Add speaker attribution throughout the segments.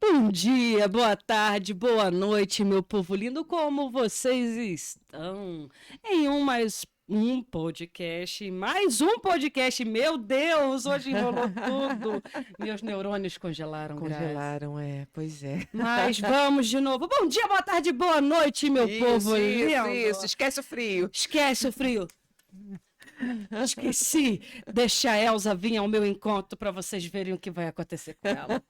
Speaker 1: Bom dia, boa tarde, boa noite, meu povo lindo. Como vocês estão? Em mais um podcast. Meu Deus, hoje enrolou tudo. Meus neurônios congelaram, Grazi.
Speaker 2: Congelaram, pois é.
Speaker 1: Mas vamos de novo. Bom dia, boa tarde, boa noite, meu povo lindo.
Speaker 2: Isso, esquece o frio.
Speaker 1: Esquece o frio. Esqueci. Deixa a Elza vir ao meu encontro para vocês verem o que vai acontecer com ela.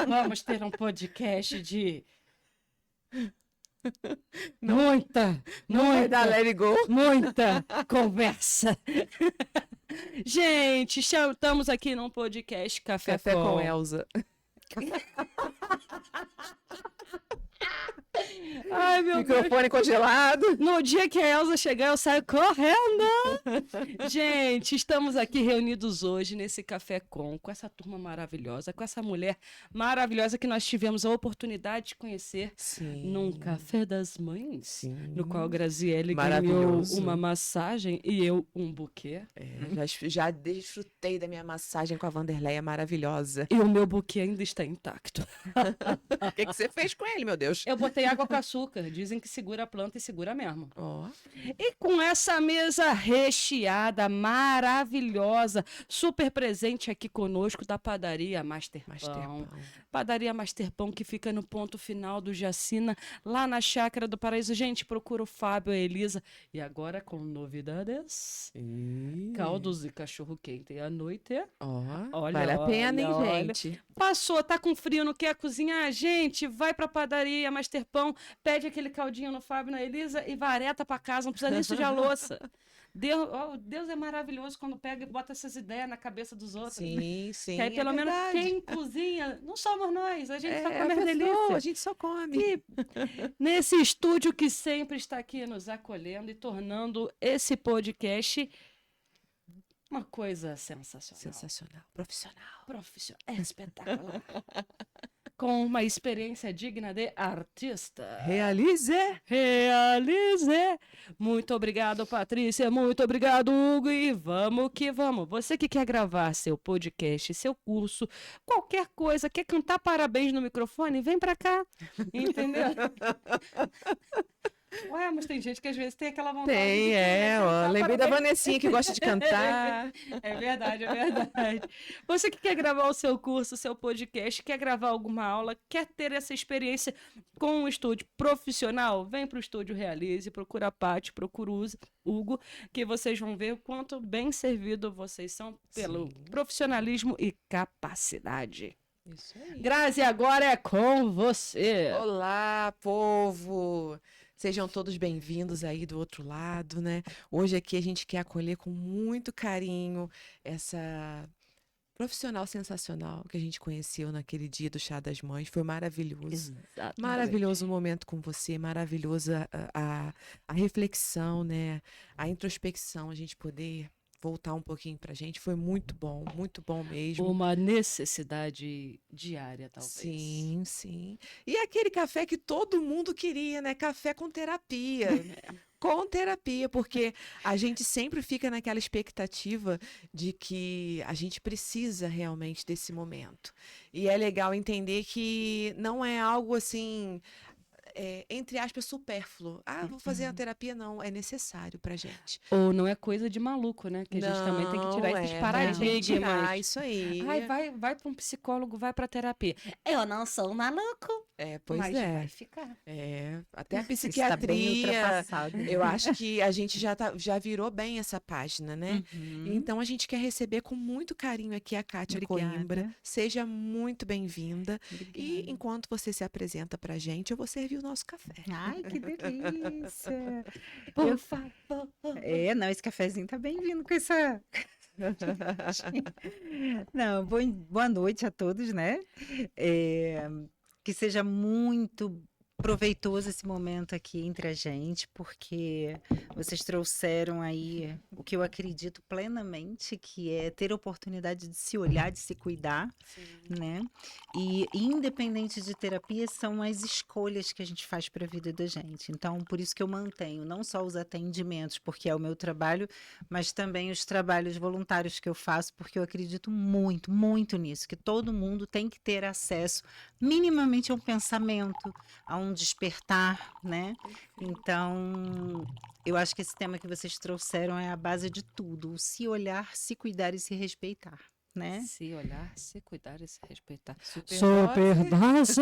Speaker 1: Vamos ter um podcast de muita
Speaker 2: Let it go.
Speaker 1: muita conversa. Gente, estamos aqui num podcast Café
Speaker 2: com Elza.
Speaker 1: Ai, meu
Speaker 2: Microfone congelado.
Speaker 1: No dia que a Elza chegar, eu saio correndo. Gente, estamos aqui reunidos hoje nesse Café com essa turma maravilhosa, com essa mulher maravilhosa que nós tivemos a oportunidade de conhecer num Café das Mães, no qual a Graziele ganhou uma massagem e eu um buquê.
Speaker 2: Já desfrutei da minha massagem com a Vanderleia maravilhosa.
Speaker 1: E o meu buquê ainda está intacto.
Speaker 2: O que você fez com ele, meu Deus?
Speaker 1: Eu botei água com açúcar. Dizem que segura a planta e segura mesmo.
Speaker 2: Oh.
Speaker 1: E com essa mesa recheada, maravilhosa, super presente aqui conosco da padaria Master Pão. Padaria Master Pão, que fica no ponto final do Jacina, lá na Chácara do Paraíso. Gente, procura o Fábio e a Elisa. E agora com novidades. Caldos e cachorro quente à noite.
Speaker 2: Olha, vale a pena, hein, gente?
Speaker 1: Passou, tá com frio, não quer cozinhar? Gente, vai pra padaria Master Pão, pede aquele caldinho no Fábio e na Elisa e vareta pra casa, não precisa nem sujar a louça. Deus é maravilhoso quando pega e bota essas ideias na cabeça dos outros.
Speaker 2: Sim.
Speaker 1: Que aí pelo menos quem cozinha, não somos nós, a gente só come as delícias.
Speaker 2: A gente só come.
Speaker 1: E nesse estúdio que sempre está aqui nos acolhendo e tornando esse podcast uma coisa sensacional. Profissional. É espetacular. Com uma experiência digna de artista.
Speaker 2: Realize!
Speaker 1: Muito obrigado, Patrícia. Muito obrigado, Hugo. E vamos que vamos. Você que quer gravar seu podcast, seu curso, qualquer coisa, quer cantar parabéns no microfone, vem pra cá. Entendeu? Ué, mas tem gente que às vezes tem aquela vontade.
Speaker 2: Lembrei da Vanessinha que gosta de cantar.
Speaker 1: É verdade. Você que quer gravar o seu curso, o seu podcast, quer gravar alguma aula, quer ter essa experiência com um estúdio profissional, vem para o Estúdio Realize, procura a Paty, procura o Hugo, que vocês vão ver o quanto bem servido vocês são pelo profissionalismo e capacidade.
Speaker 2: Isso aí.
Speaker 1: Grazi, agora é com você.
Speaker 2: Olá, povo! Sejam todos bem-vindos aí do outro lado, né? Hoje aqui a gente quer acolher com muito carinho essa profissional sensacional que a gente conheceu naquele dia do Chá das Mães. Foi maravilhoso.
Speaker 1: Exatamente.
Speaker 2: Maravilhoso o momento com você, maravilhosa a reflexão, né? A introspecção, a gente poder voltar um pouquinho pra gente. Foi muito bom mesmo.
Speaker 1: Uma necessidade diária, talvez.
Speaker 2: Sim. E aquele café que todo mundo queria, né? Café com terapia. Com terapia, porque a gente sempre fica naquela expectativa de que a gente precisa realmente desse momento. E é legal entender que não é algo assim, entre aspas, supérfluo. Vou fazer a terapia, não. É necessário pra gente.
Speaker 1: Ou não é coisa de maluco, né? Que a gente também tem que tirar esses paradigmas.
Speaker 2: Isso aí.
Speaker 1: Vai para um psicólogo, vai pra terapia. Eu não sou um maluco.
Speaker 2: Pois
Speaker 1: mas vai ficar.
Speaker 2: Até a
Speaker 3: Está bem
Speaker 2: psiquiatria,
Speaker 3: ultrapassado.
Speaker 2: eu acho que a gente já virou bem essa página, né? Então a gente quer receber com muito carinho aqui a Kátia Coimbra. Seja muito bem-vinda. E enquanto você se apresenta pra gente, eu vou servir o nosso café.
Speaker 3: Ai, que delícia!
Speaker 1: Por favor.
Speaker 3: Não, esse cafezinho tá bem-vindo com essa... Não, boa noite a todos, né? Que seja muito proveitoso esse momento aqui entre a gente, porque vocês trouxeram aí o que eu acredito plenamente, que é ter a oportunidade de se olhar, de se cuidar, né? E independente de terapia, são as escolhas que a gente faz para a vida da gente. Então, por isso que eu mantenho não só os atendimentos, porque é o meu trabalho, mas também os trabalhos voluntários que eu faço, porque eu acredito muito, muito nisso, que todo mundo tem que ter acesso minimamente a um pensamento, a um despertar, né? Então, eu acho que esse tema que vocês trouxeram é a base de tudo, o se olhar, se cuidar e se respeitar, né?
Speaker 1: Se olhar, se cuidar e se respeitar.
Speaker 2: Superdose.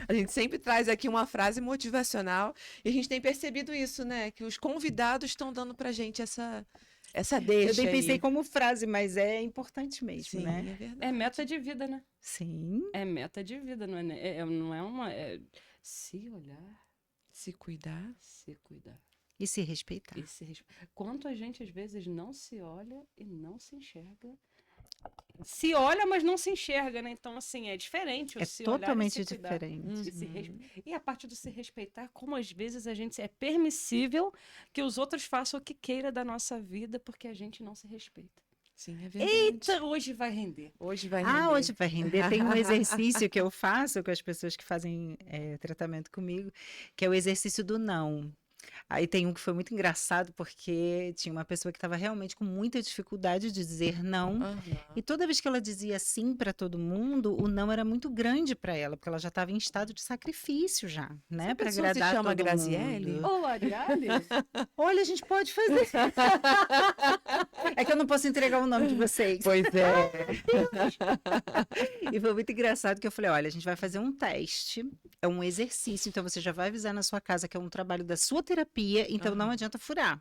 Speaker 2: A gente sempre traz aqui uma frase motivacional e a gente tem percebido isso, né? Que os convidados estão dando pra gente essa deixa
Speaker 3: Eu nem pensei
Speaker 2: aí.
Speaker 3: como frase, mas é importante mesmo,
Speaker 2: Sim,
Speaker 3: né?
Speaker 2: é verdade.
Speaker 1: É meta de vida, né?
Speaker 3: Sim.
Speaker 1: É meta de vida, não é, não é uma. Se olhar,
Speaker 2: Se cuidar.
Speaker 1: se cuidar.
Speaker 3: E se respeitar.
Speaker 1: E se Quanto a gente às vezes não se olha e não se enxerga. Se olha, mas não se enxerga, né? Então, assim, é diferente o
Speaker 3: É
Speaker 1: se olhar e
Speaker 3: totalmente
Speaker 1: se cuidar.
Speaker 3: diferente.
Speaker 1: E, e a parte do se respeitar, como às vezes a gente é permissível que os outros façam o que queira da nossa vida porque a gente não se respeita.
Speaker 2: Sim, é verdade.
Speaker 1: Eita, hoje vai render.
Speaker 2: Hoje vai
Speaker 3: Ah,
Speaker 2: render.
Speaker 3: hoje vai render. Tem um exercício que eu faço com as pessoas que fazem tratamento comigo, que é o exercício do não. Aí tem um que foi muito engraçado, porque tinha uma pessoa que estava realmente com muita dificuldade de dizer não.
Speaker 2: Aham.
Speaker 3: E toda vez que ela dizia sim para todo mundo, o não era muito grande para ela, porque ela já estava em estado de sacrifício já, né?
Speaker 2: Essa
Speaker 3: Para
Speaker 2: pessoa se
Speaker 3: agradar
Speaker 2: chama
Speaker 3: todo
Speaker 2: Graziele?
Speaker 3: mundo.
Speaker 1: Ô, Ariane,
Speaker 3: Olha, a gente pode fazer. É que eu não posso entregar o nome de vocês.
Speaker 2: Pois é.
Speaker 3: E foi muito engraçado que eu falei, olha, a gente vai fazer um teste, é um exercício, então você já vai avisar na sua casa que é um trabalho da sua terapia, então não adianta furar.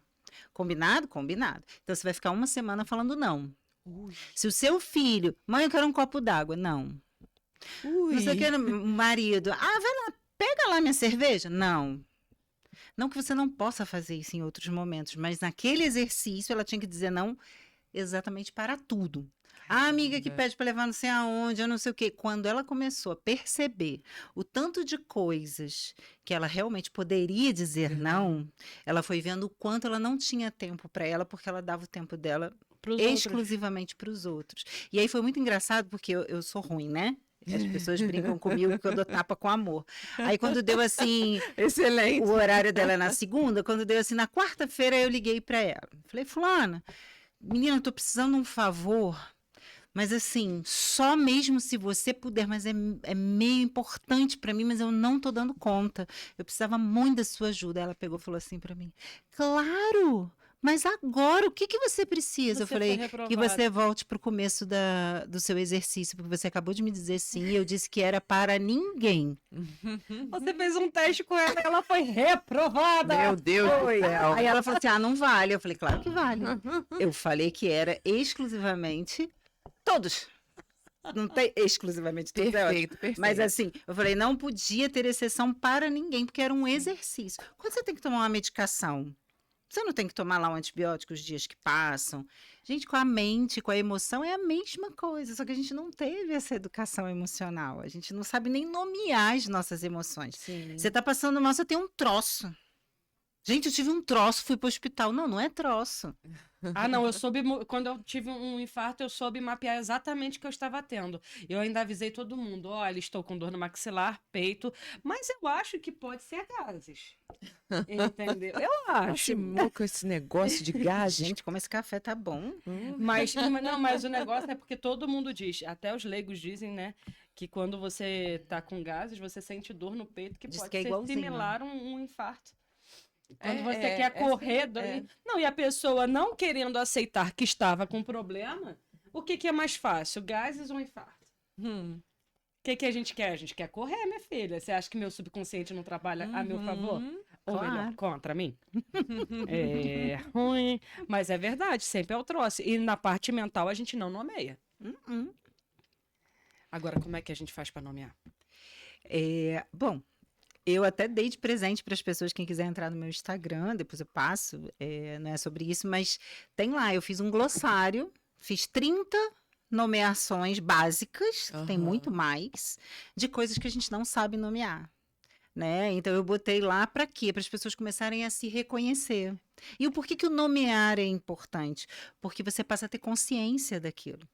Speaker 3: Combinado? Combinado. Então você vai ficar uma semana falando não.
Speaker 2: Ui.
Speaker 3: Se o seu filho, mãe, eu quero um copo d'água, não.
Speaker 2: Ui.
Speaker 3: Não sei o que, marido, vai lá, pega lá minha cerveja, não. Não que você não possa fazer isso em outros momentos, mas naquele exercício ela tinha que dizer não exatamente para tudo. A amiga que pede para levar não sei aonde, eu não sei o quê. Quando ela começou a perceber o tanto de coisas que ela realmente poderia dizer não, ela foi vendo o quanto ela não tinha tempo para ela, porque ela dava o tempo dela
Speaker 1: pros outros.
Speaker 3: exclusivamente para os outros. E aí foi muito engraçado, porque eu sou ruim, né? As pessoas brincam comigo que eu dou tapa com amor. Aí quando deu assim,
Speaker 2: Excelente.
Speaker 3: o horário dela é na segunda, quando deu assim, na quarta-feira eu liguei para ela. Falei, fulana, menina, eu tô precisando de um favor, mas assim, só mesmo se você puder, mas é meio importante para mim, mas eu não tô dando conta. Eu precisava muito da sua ajuda. Ela pegou e falou assim para mim, claro! Mas agora, o que você precisa? Eu
Speaker 1: Você
Speaker 3: falei
Speaker 1: foi
Speaker 3: que
Speaker 1: reprovada.
Speaker 3: você volte para o começo do seu exercício, porque você acabou de me dizer sim, e eu disse que era para ninguém.
Speaker 1: Você fez um teste com ela e ela foi reprovada.
Speaker 2: Meu Deus do céu.
Speaker 3: Aí ela falou assim, não vale. Eu falei, claro que vale. Eu falei que era exclusivamente todos. Não tem exclusivamente todos, é ótimo.
Speaker 2: Perfeito, perfeito.
Speaker 3: Mas assim, eu falei, não podia ter exceção para ninguém, porque era um exercício. Quando você tem que tomar uma medicação, você não tem que tomar lá um antibiótico os dias que passam. Gente, com a mente, com a emoção, é a mesma coisa. Só que a gente não teve essa educação emocional. A gente não sabe nem nomear as nossas emoções.
Speaker 2: Sim.
Speaker 3: Você tá passando mal, você tem um troço. Gente, eu tive um troço, fui pro hospital. Não, não é troço.
Speaker 1: Ah, não, eu soube, quando eu tive um infarto, eu soube mapear exatamente o que eu estava tendo. Eu ainda avisei todo mundo, olha, estou com dor no maxilar, peito, mas eu acho que pode ser gases. Entendeu? Eu acho.
Speaker 2: Com esse negócio de gás,
Speaker 3: Gente, como esse café tá bom.
Speaker 1: Mas, não, mas o negócio é porque todo mundo diz, até os leigos dizem, né, que quando você tá com gases, você sente dor no peito, que
Speaker 3: Diz
Speaker 1: pode
Speaker 3: que é
Speaker 1: ser
Speaker 3: igualzinho.
Speaker 1: similar a um infarto. Quando
Speaker 2: É,
Speaker 1: você
Speaker 2: é,
Speaker 1: quer
Speaker 2: é
Speaker 1: correr...
Speaker 2: sim, é.
Speaker 1: Não, e a pessoa não querendo aceitar que estava com problema, o que é mais fácil, gases ou infarto?
Speaker 2: Hum.
Speaker 1: O que a gente quer? A gente quer correr, minha filha. Você acha que meu subconsciente não trabalha a meu favor? Ou melhor,
Speaker 3: Claro.
Speaker 1: contra mim? É ruim. Mas é verdade, sempre é o troço. E na parte mental a gente não nomeia. Agora, como é que a gente faz para nomear?
Speaker 3: Bom, eu até dei de presente para as pessoas, quem quiser entrar no meu Instagram, depois eu passo, não é sobre isso, mas tem lá, eu fiz um glossário, fiz 30 nomeações básicas, tem
Speaker 2: Aham.
Speaker 3: muito mais, de coisas que a gente não sabe nomear. né? Então eu botei lá para quê? Para as pessoas começarem a se reconhecer. E o porquê que o nomear é importante? Porque você passa a ter consciência daquilo,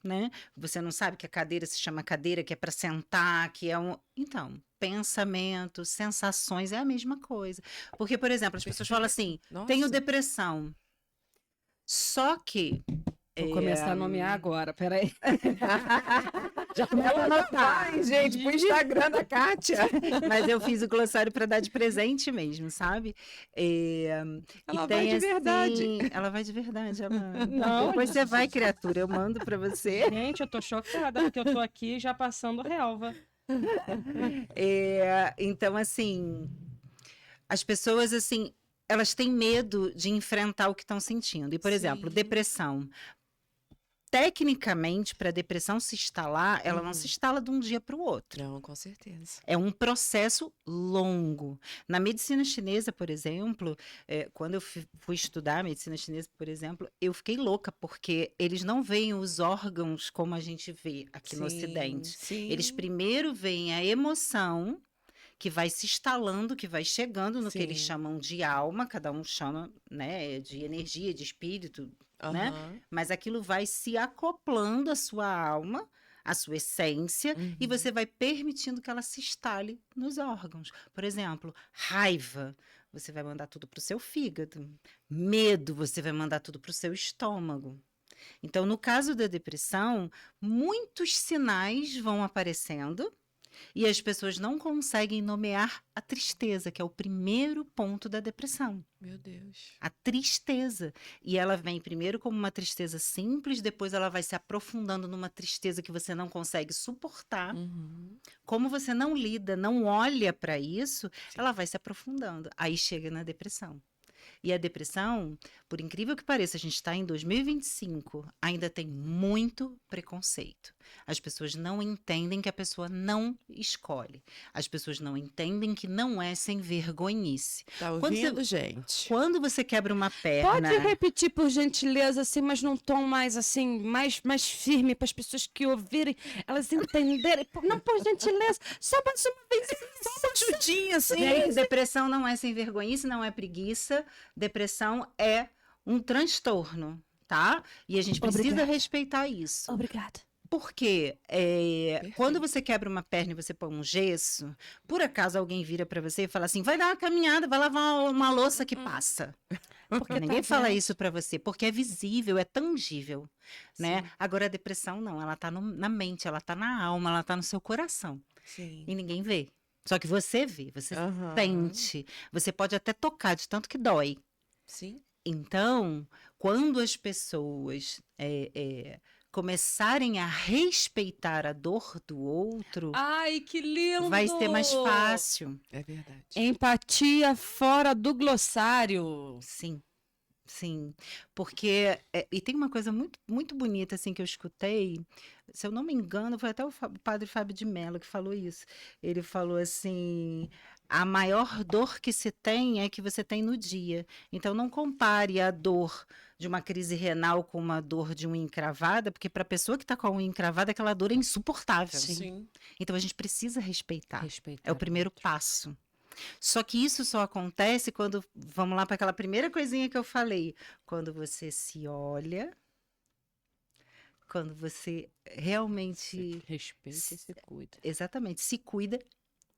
Speaker 3: né? Você não sabe que a cadeira se chama cadeira, que é para sentar, que é um. Então, pensamentos, sensações é a mesma coisa. Porque, por exemplo, as pessoas falam assim: tenho
Speaker 2: Nossa.
Speaker 3: depressão. Só que.
Speaker 1: Vou começar a nomear agora, peraí. Já começa a
Speaker 2: Ela
Speaker 1: anotar.
Speaker 2: vai, gente, pro Instagram da Kátia.
Speaker 3: Mas eu fiz o glossário para dar de presente mesmo, sabe?
Speaker 2: Ela
Speaker 3: e
Speaker 2: vai
Speaker 3: tem
Speaker 2: de verdade.
Speaker 3: assim, ela vai de verdade, ela.
Speaker 1: Não,
Speaker 3: Depois você vai, criatura, eu mando para você.
Speaker 1: gente, eu tô chocada, porque eu tô aqui já passando relva.
Speaker 3: Então, assim, as pessoas, assim, elas têm medo de enfrentar o que estão sentindo. E, por exemplo,
Speaker 2: Sim.
Speaker 3: depressão. Tecnicamente, para a depressão se instalar, ela não se instala de um dia para o outro.
Speaker 2: Não, com certeza.
Speaker 3: É um processo longo. Na medicina chinesa, por exemplo, quando eu fui estudar a medicina chinesa, por exemplo, eu fiquei louca, porque eles não veem os órgãos como a gente vê aqui no Ocidente.
Speaker 2: Sim.
Speaker 3: Eles primeiro veem a emoção, que vai se instalando, que vai chegando no que eles
Speaker 2: Sim.
Speaker 3: chamam de alma, cada um chama, né, de energia, de espírito, né?
Speaker 2: Aham.
Speaker 3: Mas aquilo vai se acoplando à sua alma, à sua essência, e você vai permitindo que ela se instale nos órgãos. Por exemplo, raiva, você vai mandar tudo para o seu fígado. Medo, você vai mandar tudo para o seu estômago. Então, no caso da depressão, muitos sinais vão aparecendo e as pessoas não conseguem nomear a tristeza, que é o primeiro ponto da depressão.
Speaker 2: Meu Deus.
Speaker 3: A tristeza. E ela vem primeiro como uma tristeza simples, depois ela vai se aprofundando numa tristeza que você não consegue suportar. Como você não lida, não olha para isso, ela vai se aprofundando. Aí chega na depressão. E a depressão, por incrível que pareça, a gente está em 2025, ainda tem muito preconceito. As pessoas não entendem que a pessoa não escolhe. As pessoas não entendem que não é sem vergonhice.
Speaker 2: Tá
Speaker 3: Quando você-
Speaker 2: ouvindo, gente?
Speaker 3: Quando você quebra uma perna...
Speaker 1: Pode repetir, por gentileza, assim, mas num tom mais, assim, mais firme, para as pessoas que ouvirem, elas entenderem. Não, por gentileza, só mais uma vez.
Speaker 2: Só uma ajudinha, assim.
Speaker 3: Gente, depressão não é sem vergonhice, não é preguiça. Depressão é um transtorno, tá? E a gente precisa
Speaker 1: Obrigada.
Speaker 3: respeitar isso.
Speaker 1: Obrigada.
Speaker 3: Porque quando você quebra uma perna e você põe um gesso, por acaso alguém vira pra você e fala assim, vai dar uma caminhada, vai lavar uma louça que passa.
Speaker 1: Porque
Speaker 3: Ninguém
Speaker 1: tá
Speaker 3: fala
Speaker 1: vendo?
Speaker 3: isso pra você, porque é visível, é tangível, né? Agora a depressão não, ela tá na mente, ela tá na alma, ela tá no seu coração.
Speaker 2: Sim.
Speaker 3: E ninguém vê. Só que você vê, você
Speaker 2: Aham.
Speaker 3: sente, você pode até tocar de tanto que dói.
Speaker 2: Sim.
Speaker 3: Então, quando as pessoas começarem a respeitar a dor do outro,
Speaker 1: Ai, que lindo!
Speaker 3: vai ser mais fácil.
Speaker 2: É verdade.
Speaker 1: Empatia fora do glossário.
Speaker 3: Sim, sim. Porque, e tem uma coisa muito, muito bonita, assim, que eu escutei, se eu não me engano, foi até o padre Fábio de Mello que falou isso. Ele falou assim, a maior dor que se tem é que você tem no dia. Então, não compare a dor de uma crise renal com uma dor de unha encravada, porque para a pessoa que está com a unha encravada, aquela dor é insuportável.
Speaker 2: Sim.
Speaker 3: Então, a gente precisa respeitar.
Speaker 1: Respeitar.
Speaker 3: É o primeiro passo. Só que isso só acontece quando, vamos lá para aquela primeira coisinha que eu falei, quando você se olha, quando você realmente,
Speaker 1: Respeita e se cuida.
Speaker 3: exatamente, se cuida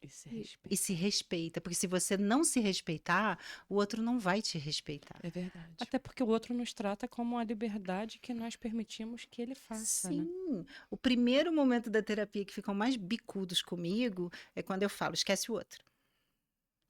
Speaker 1: E se respeita.
Speaker 3: e se respeita. Porque se você não se respeitar, o outro não vai te respeitar.
Speaker 2: É verdade.
Speaker 1: Até porque o outro nos trata como a liberdade que nós permitimos que ele faça, né?
Speaker 3: Sim. O primeiro momento da terapia que ficam mais bicudos comigo é quando eu falo, esquece o outro.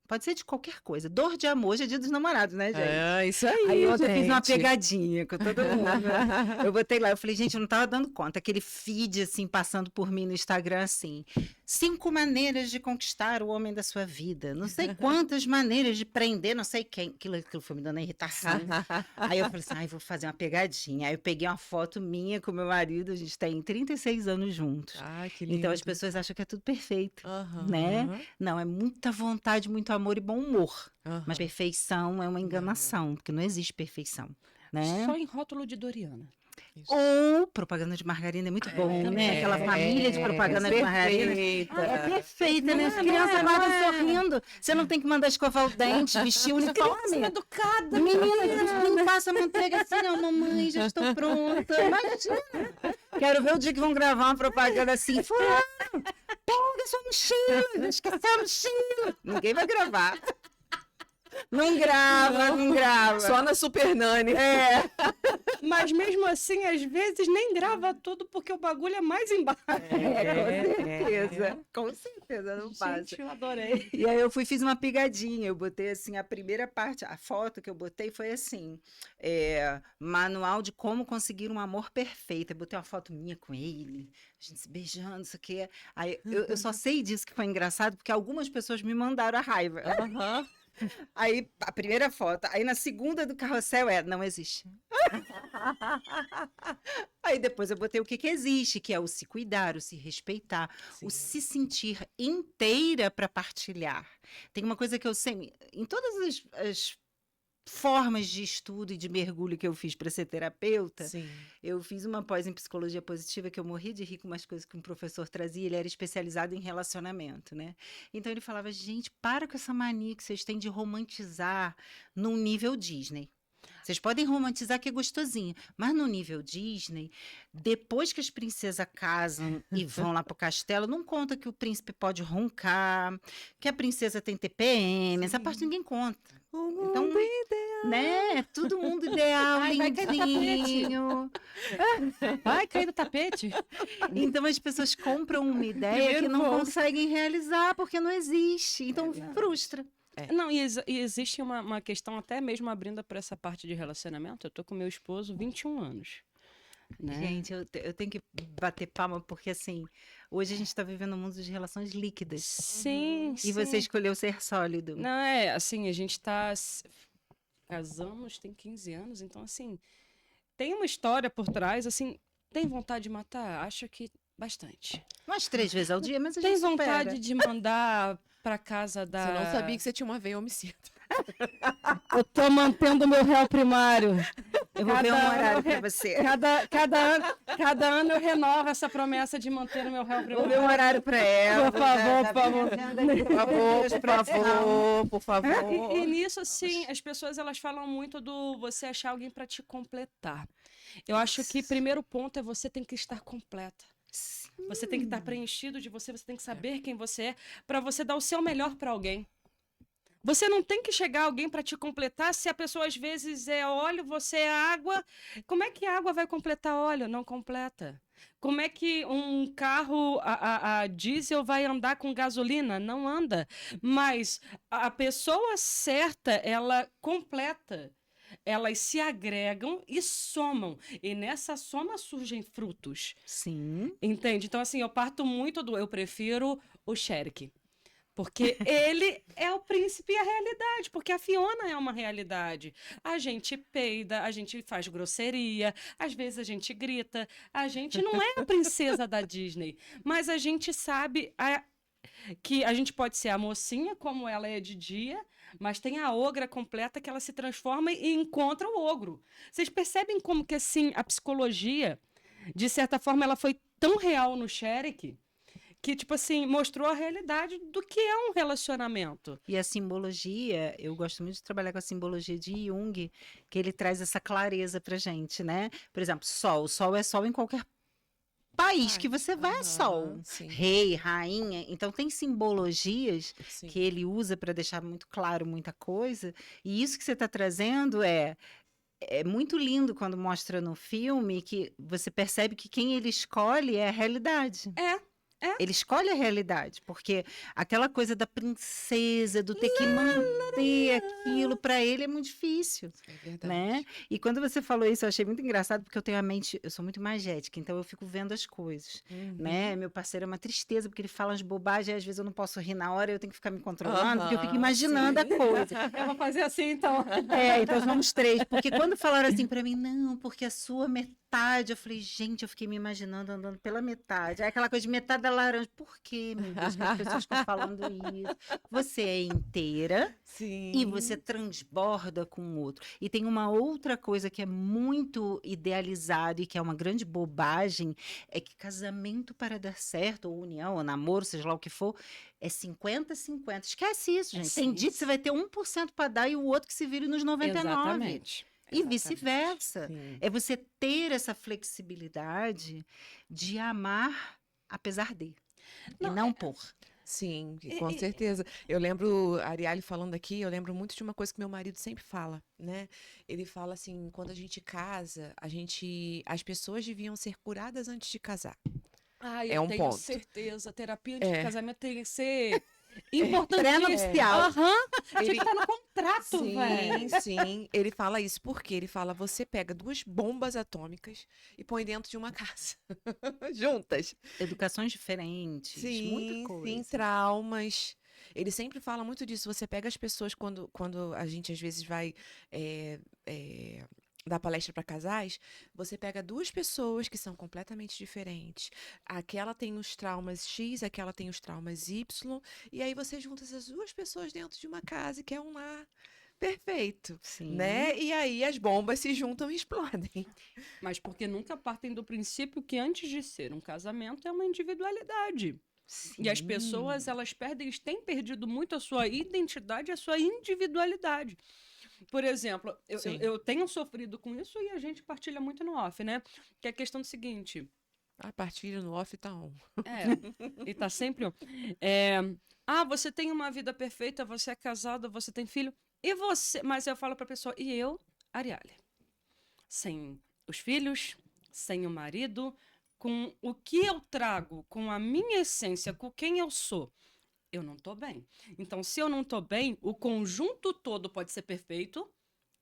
Speaker 3: Pode ser de qualquer coisa. Dor de amor, hoje é dia dos namorados, né, gente?
Speaker 2: É, isso aí,
Speaker 3: Aí ontem eu fiz uma
Speaker 2: gente.
Speaker 3: pegadinha com todo mundo. Eu botei lá, eu falei, gente, eu não tava dando conta. Aquele feed, assim, passando por mim no Instagram, assim. 5 maneiras de conquistar o homem da sua vida. Não sei quantas maneiras de prender, não sei quem. Aquilo foi me dando irritação. Aí eu falei assim, ai, vou fazer uma pegadinha. Aí eu peguei uma foto minha com meu marido, a gente tem 36 anos juntos.
Speaker 2: Ai, que lindo.
Speaker 3: Então as pessoas acham que é tudo perfeito,
Speaker 2: Aham.
Speaker 3: né? Não, é muita vontade, muito amor e bom humor.
Speaker 2: Aham.
Speaker 3: Mas perfeição é uma enganação, porque não existe perfeição, né?
Speaker 1: Só em rótulo de Doriana.
Speaker 3: Ou propaganda de margarina é muito bom, né? Aquela família de propaganda de margarina. É perfeita, né? As crianças guardam sorrindo. Você não tem que mandar escovar o dente, vestir o uniforme.
Speaker 1: Educada.
Speaker 3: Menina, não passa manteiga assim, não, mamãe, já estou pronta. Imagina. Quero ver o dia que vão gravar uma propaganda assim. Fulano, pega sua mochila, esqueceu a mochila. Ninguém vai gravar. Não grava, não grava.
Speaker 2: Só na Super Nani.
Speaker 1: Mas mesmo assim, às vezes nem grava tudo porque o bagulho é mais embaixo.
Speaker 3: Com certeza, não passa.
Speaker 1: Gente, eu adorei.
Speaker 3: E aí eu fiz uma pegadinha, eu botei assim, a primeira parte, a foto que eu botei foi assim, manual de como conseguir um amor perfeito. Eu botei uma foto minha com ele, a gente se beijando, isso aqui. Aí eu só sei disso que foi engraçado, porque algumas pessoas me mandaram a raiva. Aí, a primeira foto. Aí, na segunda do carrossel não existe. Aí, depois eu botei o que existe, que é o se cuidar, o se respeitar, o se sentir inteira para partilhar. Tem uma coisa que eu sei, em todas as formas de estudo e de mergulho que eu fiz para ser terapeuta, eu fiz uma pós em psicologia positiva que eu morri de rir com umas coisas que um professor trazia, ele era especializado em relacionamento, né? Então ele falava, gente, para com essa mania que vocês têm de romantizar num nível Disney. Vocês podem romantizar que é gostosinho, mas no nível Disney, depois que as princesas casam e vão lá pro castelo, não conta que o príncipe pode roncar, que a princesa tem TPM, essa parte ninguém conta. Então, né? Todo mundo ideal, lindinho.
Speaker 1: Vai cair no tapete.
Speaker 3: Então as pessoas compram uma ideia que não conseguem realizar porque não existe. Então frustra.
Speaker 1: Não, e existe uma questão, até mesmo abrindo para essa parte de relacionamento. Eu tô com meu esposo 21 anos. Né?
Speaker 3: Gente, eu tenho que bater palma, porque assim, hoje a gente está vivendo um mundo de relações líquidas.
Speaker 1: Sim,
Speaker 3: E você escolheu ser sólido.
Speaker 1: Não, assim, a gente casamos, tem 15 anos, então assim, tem uma história por trás, assim, tem vontade de matar? Acho que bastante.
Speaker 3: Umas 3 vezes ao dia, mas a gente
Speaker 1: tem vontade de mandar pra casa da...
Speaker 2: Você não sabia que você tinha uma veia homicida.
Speaker 1: Eu tô mantendo meu réu primário.
Speaker 3: Eu vou ver um horário pra você.
Speaker 1: Cada ano eu renovo essa promessa de manter o meu réu primário.
Speaker 3: Vou ver um horário pra ela.
Speaker 1: Por favor,
Speaker 2: Por favor.
Speaker 1: E nisso, assim, as pessoas elas falam muito do você achar alguém para te completar. Eu acho que o primeiro ponto é você tem que estar completa. Você tem que estar preenchido de você tem que saber quem você é para você dar o seu melhor para alguém. Você não tem que chegar alguém para te completar se a pessoa às vezes é óleo, você é água. Como é que a água vai completar óleo? Não completa. Como é que um carro a diesel vai andar com gasolina? Não anda. Mas a pessoa certa, ela completa. Elas se agregam e somam. E nessa soma surgem frutos.
Speaker 3: Sim.
Speaker 1: Entende? Então, assim, eu parto muito eu prefiro o Sherry. Porque ele é o príncipe e a realidade. Porque a Fiona é uma realidade. A gente peida, a gente faz grosseria, às vezes a gente grita. A gente não é a princesa da Disney. Mas a gente sabe que a gente pode ser a mocinha, como ela é de dia, mas tem a ogra completa que ela se transforma e encontra o ogro. Vocês percebem como que, assim, a psicologia, de certa forma, ela foi tão real no Sherry que, tipo assim, mostrou a realidade do que é um relacionamento.
Speaker 3: E a simbologia, eu gosto muito de trabalhar com a simbologia de Jung, que ele traz essa clareza pra gente, né? Por exemplo, sol. O sol é sol em qualquer país que você vai, é sol.
Speaker 2: Sim.
Speaker 3: Rei, rainha. Então, tem simbologias que ele usa para deixar muito claro muita coisa. E isso que você está trazendo é muito lindo quando mostra no filme que você percebe que quem ele escolhe é a realidade. Ele escolhe a realidade, porque aquela coisa da princesa, do ter que manter aquilo, para ele é muito difícil, né? E quando você falou isso, eu achei muito engraçado, porque eu tenho a mente, eu sou muito magética, então eu fico vendo as coisas, né? Meu parceiro é uma tristeza, porque ele fala as bobagens, e às vezes eu não posso rir na hora, eu tenho que ficar me controlando, porque eu fico imaginando a coisa.
Speaker 1: Eu vou fazer assim, então.
Speaker 3: Então somos 3, porque quando falaram assim para mim, não, porque a sua metade metade. Eu falei, gente, eu fiquei me imaginando andando pela metade. Aí aquela coisa de metade da laranja. Por quê, meu Deus, que as pessoas ficam falando isso? Você é inteira
Speaker 2: Sim.
Speaker 3: e você transborda com o outro. E tem uma outra coisa que é muito idealizado e que é uma grande bobagem, é que casamento para dar certo, ou união, ou namoro, seja lá o que for, é 50-50. Esquece isso,
Speaker 1: É
Speaker 3: gente. Tem dia que você vai ter 1% para dar e o outro que se vire nos 99%.
Speaker 1: Exatamente.
Speaker 3: E vice-versa.
Speaker 2: Sim.
Speaker 3: É você ter essa flexibilidade de amar apesar de. E não por.
Speaker 2: Sim, com certeza. Eu lembro, a Arielle falando aqui, eu lembro muito de uma coisa que meu marido sempre fala, né? Ele fala assim, quando a gente casa, as pessoas deviam ser curadas antes de casar.
Speaker 1: Ah,
Speaker 2: É
Speaker 1: eu
Speaker 2: um
Speaker 1: tenho
Speaker 2: ponto.
Speaker 1: certeza. Terapia de
Speaker 2: É.
Speaker 1: casamento tem que ser importantíssimo.
Speaker 3: Pré-nupcial.
Speaker 1: Aham. Tinha que
Speaker 2: Ele-
Speaker 1: estar no contrato, velho.
Speaker 2: Sim. Ele fala isso porque ele fala, você pega 2 bombas atômicas e põe dentro de uma casa, juntas.
Speaker 3: Educações diferentes, muita coisa.
Speaker 2: Sim, traumas. Ele sempre fala muito disso. Você pega as pessoas quando a gente às vezes vai dar palestra para casais, você pega 2 pessoas que são completamente diferentes. Aquela tem os traumas X, aquela tem os traumas Y, e aí você junta essas 2 pessoas dentro de uma casa que é um lar perfeito,
Speaker 3: Sim.
Speaker 2: né? E aí as bombas se juntam e explodem.
Speaker 1: Mas porque nunca partem do princípio que antes de ser um casamento é uma individualidade. E as pessoas, elas têm perdido muito a sua identidade, a sua individualidade. Por exemplo,
Speaker 2: Sim.
Speaker 1: eu tenho sofrido com isso e a gente partilha muito no off, né? Que é a questão do seguinte,
Speaker 2: A partilha no off tá on.
Speaker 1: e tá sempre... você tem uma vida perfeita, você é casada, você tem filho, e você... Mas eu falo pra pessoa, e eu, Arielle? Sem os filhos, sem o marido, com o que eu trago, com a minha essência, com quem eu sou, eu não tô bem. Então, se eu não tô bem, o conjunto todo pode ser perfeito,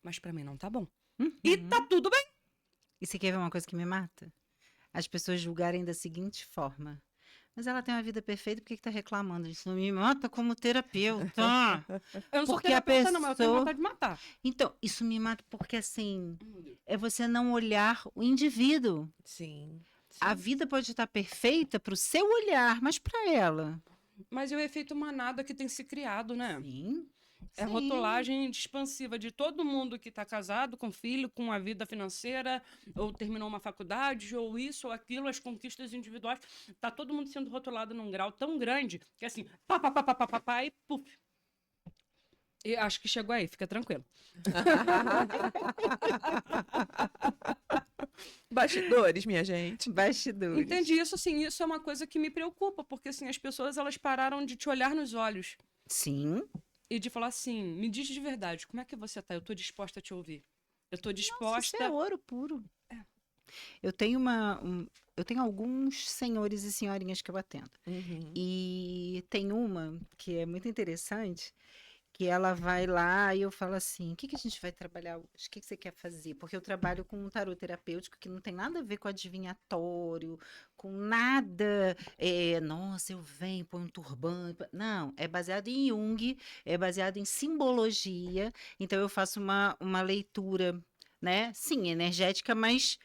Speaker 1: mas pra mim não tá bom. E tá tudo bem.
Speaker 3: E você quer ver uma coisa que me mata? As pessoas julgarem da seguinte forma. Mas ela tem uma vida perfeita, por que tá reclamando? Isso me mata como terapeuta.
Speaker 1: Eu não sou
Speaker 3: Porque a
Speaker 1: terapeuta, não, mas eu tenho
Speaker 3: pessoa-
Speaker 1: vontade de matar.
Speaker 3: Então, isso me mata porque, assim, é você não olhar o indivíduo.
Speaker 2: Sim.
Speaker 3: A vida pode estar perfeita para o seu olhar, mas para ela.
Speaker 1: Mas é o efeito manada que tem se criado, né?
Speaker 3: Sim.
Speaker 1: É a rotulagem expansiva de todo mundo que está casado, com filho, com a vida financeira, ou terminou uma faculdade, ou isso, ou aquilo, as conquistas individuais. Tá todo mundo sendo rotulado num grau tão grande que assim, pá, e puf. E acho que chegou aí, fica tranquilo.
Speaker 2: Bastidores, minha gente.
Speaker 3: Bastidores.
Speaker 1: Entendi isso, assim, isso é uma coisa que me preocupa, porque assim, as pessoas elas pararam de te olhar nos olhos
Speaker 3: Sim.
Speaker 1: e de falar assim, me diz de verdade, como é que você tá? Eu tô disposta a te ouvir. Eu tô
Speaker 3: Nossa,
Speaker 1: disposta...
Speaker 3: isso é ouro puro. Eu tenho eu tenho alguns senhores e senhorinhas que eu atendo.
Speaker 2: Uhum.
Speaker 3: E tem uma que é muito interessante, que ela vai lá e eu falo assim, o que a gente vai trabalhar hoje? O que você quer fazer? Porque eu trabalho com um tarô terapêutico que não tem nada a ver com adivinhatório, com nada, nossa, eu venho, põe um turbante. Não, é baseado em Jung, é baseado em simbologia. Então eu faço uma leitura, né? Sim, energética, mas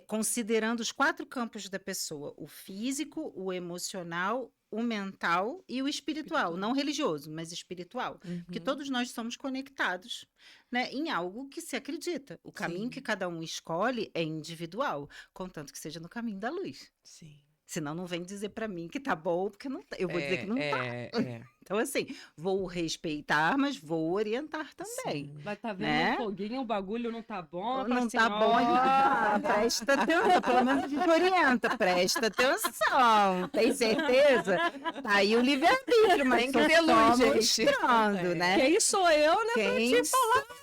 Speaker 3: considerando os 4 campos da pessoa: o físico, o emocional, o mental e o espiritual, não religioso, mas espiritual, porque todos nós somos conectados, né, em algo que se acredita. O caminho
Speaker 2: Sim.
Speaker 3: que cada um escolhe é individual, contanto que seja no caminho da luz.
Speaker 2: Sim.
Speaker 3: Senão não vem dizer para mim que tá bom, porque não tá. Eu vou dizer que não tá. Então assim, vou respeitar, mas vou orientar também.
Speaker 2: Sim.
Speaker 1: Vai tá vendo
Speaker 3: Né?
Speaker 1: um foguinho, o bagulho não tá bom.
Speaker 3: Não
Speaker 1: assim,
Speaker 3: tá bom,
Speaker 1: ó,
Speaker 3: presta atenção, pelo menos a gente orienta, presta atenção, tem certeza? Tá aí o livre-arbítrio, mas
Speaker 2: Tem que
Speaker 3: tô
Speaker 2: ter
Speaker 3: só
Speaker 2: luz, gente.
Speaker 3: mostrando, né?
Speaker 1: Quem sou eu, né?
Speaker 3: Quem sou eu?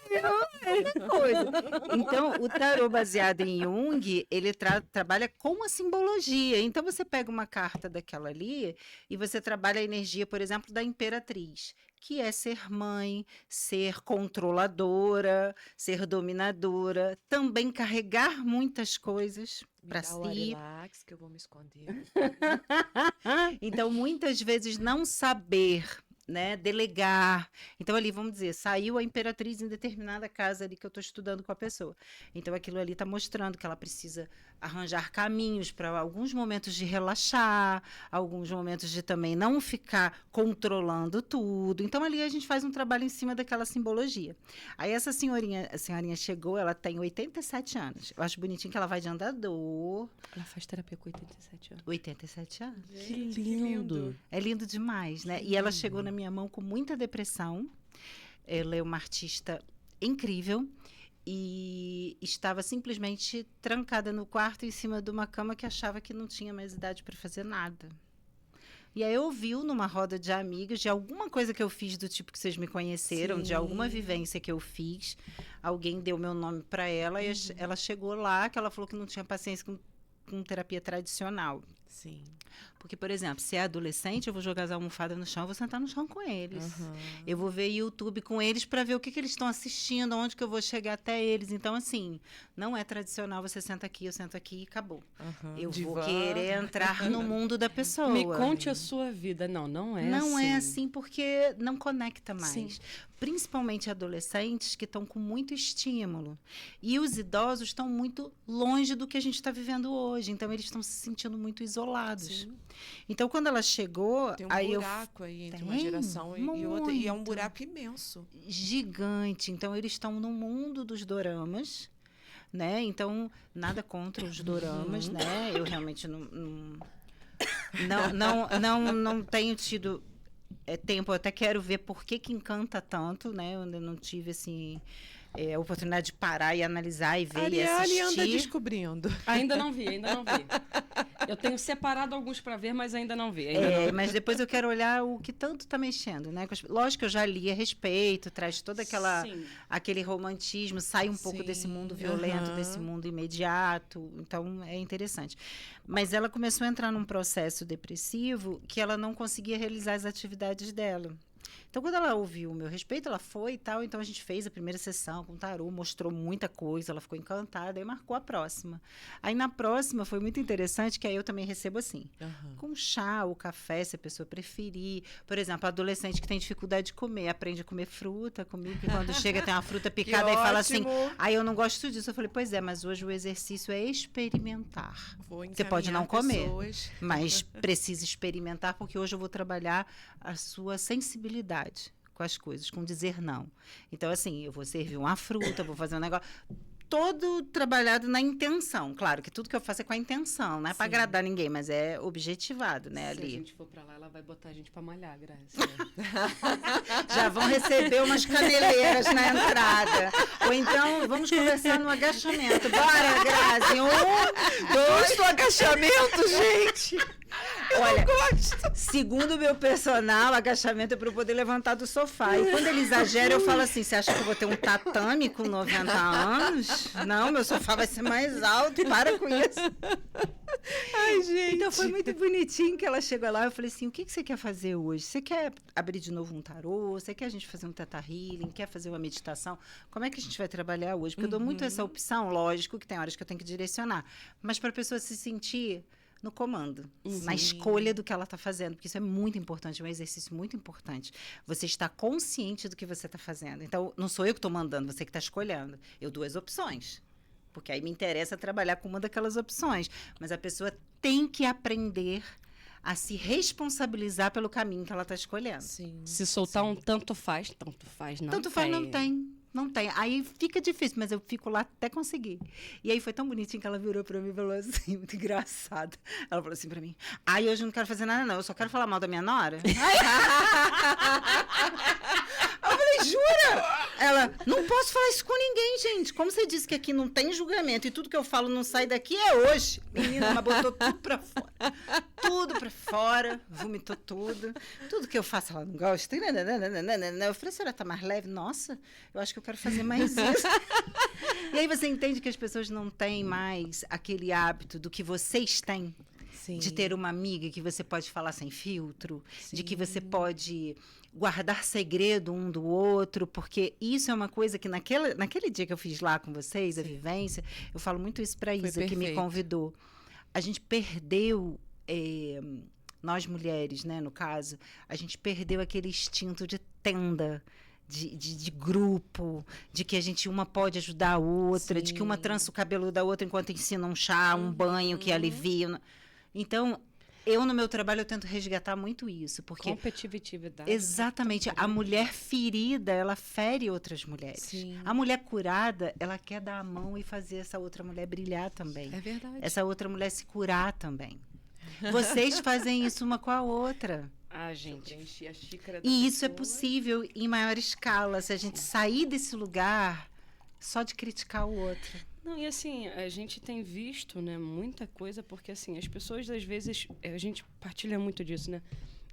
Speaker 3: Mesma coisa. Então, o tarô baseado em Jung, ele trabalha com a simbologia. Então, você pega uma carta daquela ali e você trabalha a energia, por exemplo, da imperatriz, que é ser mãe, ser controladora, ser dominadora, também carregar muitas coisas para
Speaker 2: Dá o
Speaker 3: si.
Speaker 2: Arilax, que eu vou me esconder.
Speaker 3: Então, muitas vezes, não saber né, delegar. Então, ali, vamos dizer, saiu a imperatriz em determinada casa ali que eu estou estudando com a pessoa. Então, aquilo ali está mostrando que ela precisa arranjar caminhos para alguns momentos de relaxar, alguns momentos de também não ficar controlando tudo. Então, ali a gente faz um trabalho em cima daquela simbologia. Aí, essa a senhorinha chegou, ela tem 87 anos. Eu acho bonitinho que ela vai de andador.
Speaker 1: Ela faz terapia com 87 anos.
Speaker 3: 87 anos.
Speaker 1: Que lindo.
Speaker 3: É lindo demais, né? E ela chegou na minha mão com muita depressão. Ela é uma artista incrível e estava simplesmente trancada no quarto em cima de uma cama que achava que não tinha mais idade para fazer nada. E aí ouviu numa roda de amigas, de alguma coisa que eu fiz do tipo que vocês me conheceram, de alguma vivência que eu fiz, alguém deu meu nome para ela e ela chegou lá, que ela falou que não tinha paciência com terapia tradicional.
Speaker 2: Sim.
Speaker 3: Porque, por exemplo, se é adolescente, eu vou jogar as almofadas no chão, eu vou sentar no chão com eles. Eu vou ver YouTube com eles para ver o que eles estão assistindo, onde que eu vou chegar até eles. Então, assim, não é tradicional, você senta aqui, eu sento aqui e acabou. Eu vou querer entrar no mundo da pessoa.
Speaker 1: Me conte a sua vida. Não é assim.
Speaker 3: Não é assim porque não conecta mais.
Speaker 1: Sim.
Speaker 3: Principalmente adolescentes que estão com muito estímulo. E os idosos estão muito longe do que a gente está vivendo hoje. Então, eles estão se sentindo muito isolados.
Speaker 2: Sim.
Speaker 3: Então, quando ela chegou...
Speaker 2: Tem um
Speaker 3: aí
Speaker 2: buraco aí entre uma
Speaker 3: Tem,
Speaker 2: geração e outra. E é um
Speaker 3: muito.
Speaker 2: buraco imenso.
Speaker 3: Gigante. Então, eles estão no mundo dos doramas, né? Então, nada contra os doramas, né? Eu realmente não tenho tido tempo. Eu até quero ver por que encanta tanto, né? Eu ainda não tive, assim... a oportunidade de parar e analisar e ver e
Speaker 2: Ariane
Speaker 3: assistir.
Speaker 2: anda descobrindo.
Speaker 1: Ainda não vi. Eu tenho separado alguns para ver, mas ainda não vi.
Speaker 3: Mas depois eu quero olhar o que tanto está mexendo, né? Lógico que eu já li a respeito, traz todo aquele romantismo, sai um pouco desse mundo violento, desse mundo imediato. Então, é interessante. Mas ela começou a entrar num processo depressivo que ela não conseguia realizar as atividades dela. Então, quando ela ouviu o meu respeito, ela foi e tal. Então, a gente fez a primeira sessão com tarô, mostrou muita coisa, ela ficou encantada e marcou a próxima. Aí, na próxima, foi muito interessante, que aí eu também recebo assim, com chá ou café, se a pessoa preferir. Por exemplo, adolescente que tem dificuldade de comer, aprende a comer fruta comigo, que quando chega tem uma fruta picada e fala assim, eu não gosto disso. Eu falei, pois é, mas hoje o exercício é experimentar. Você pode não comer, mas precisa experimentar, porque hoje eu vou trabalhar a sua sensibilidade com as coisas, com dizer não. Então, assim, eu vou servir uma fruta, vou fazer um negócio... Todo trabalhado na intenção. Claro que tudo que eu faço é com a intenção, não é para agradar ninguém, mas é objetivado, né, ali.
Speaker 1: Se a gente for para lá, ela vai botar a gente para malhar, Grazi.
Speaker 3: Já vão receber umas caneleiras na entrada. Ou então, vamos conversar no agachamento. Bora, Grazi. 1, 2...
Speaker 2: do agachamento, gente!
Speaker 3: Olha, segundo o meu personal, agachamento é para eu poder levantar do sofá. E quando ele exagera, eu falo assim, você acha que eu vou ter um tatame com 90 anos? Não, meu sofá vai ser mais alto, para com isso.
Speaker 2: Ai, gente.
Speaker 3: Então, foi muito bonitinho que ela chegou lá. Eu falei assim, o que você quer fazer hoje? Você quer abrir de novo um tarô? Você quer a gente fazer um teta healing? Quer fazer uma meditação? Como é que a gente vai trabalhar hoje? Porque eu dou muito essa opção, lógico que tem horas que eu tenho que direcionar. Mas para a pessoa se sentir no comando, na escolha do que ela está fazendo, porque isso é muito importante, é um exercício muito importante. Você está consciente do que você está fazendo. Então, não sou eu que estou mandando, você que está escolhendo. Eu dou as opções, porque aí me interessa trabalhar com uma daquelas opções. Mas a pessoa tem que aprender a se responsabilizar pelo caminho que ela está escolhendo.
Speaker 2: Sim.
Speaker 1: Se soltar um tanto faz, não
Speaker 3: Tanto faz, não tem. Não tem. Aí fica difícil, mas eu fico lá até conseguir. E aí foi tão bonitinho que ela virou pra mim e falou assim, muito engraçado. Ela falou assim pra mim, hoje eu não quero fazer nada não, eu só quero falar mal da minha nora. Eu falei, jura? Ela, não posso falar isso com ninguém, gente. Como você disse que aqui não tem julgamento e tudo que eu falo não sai daqui, é hoje. Menina, mas botou tudo pra fora. Tudo pra fora, vomitou tudo. Tudo que eu faço, ela não gosta. Eu falei, a senhora tá mais leve? Nossa, eu acho que eu quero fazer mais isso. E aí você entende que as pessoas não têm mais aquele hábito do que vocês têm.
Speaker 2: Sim.
Speaker 3: De ter uma amiga que você pode falar sem filtro, de que você pode guardar segredo um do outro, porque isso é uma coisa que naquele dia que eu fiz lá com vocês, a vivência, eu falo muito isso para Isa, que me convidou. A gente perdeu nós mulheres, né, no caso, a gente perdeu aquele instinto de tenda, de grupo, de que a gente uma pode ajudar a outra, de que uma trança o cabelo da outra enquanto ensina um chá, um banho que alivia. Então, eu no meu trabalho eu tento resgatar muito isso, porque
Speaker 1: Competitividade.
Speaker 3: exatamente, a mulher ferida, ela fere outras mulheres.
Speaker 2: Sim.
Speaker 3: A mulher curada, ela quer dar a mão e fazer essa outra mulher brilhar também.
Speaker 2: É verdade.
Speaker 3: Essa outra mulher se curar também. Vocês fazem isso uma com a outra.
Speaker 1: Ah, gente.
Speaker 2: Encher a xícara da
Speaker 3: E isso é
Speaker 2: pessoa.
Speaker 3: possível em maior escala, se a gente sair desse lugar só de criticar o outro.
Speaker 1: Não, e assim, a gente tem visto, né, muita coisa, porque assim, as pessoas às vezes, a gente partilha muito disso, né?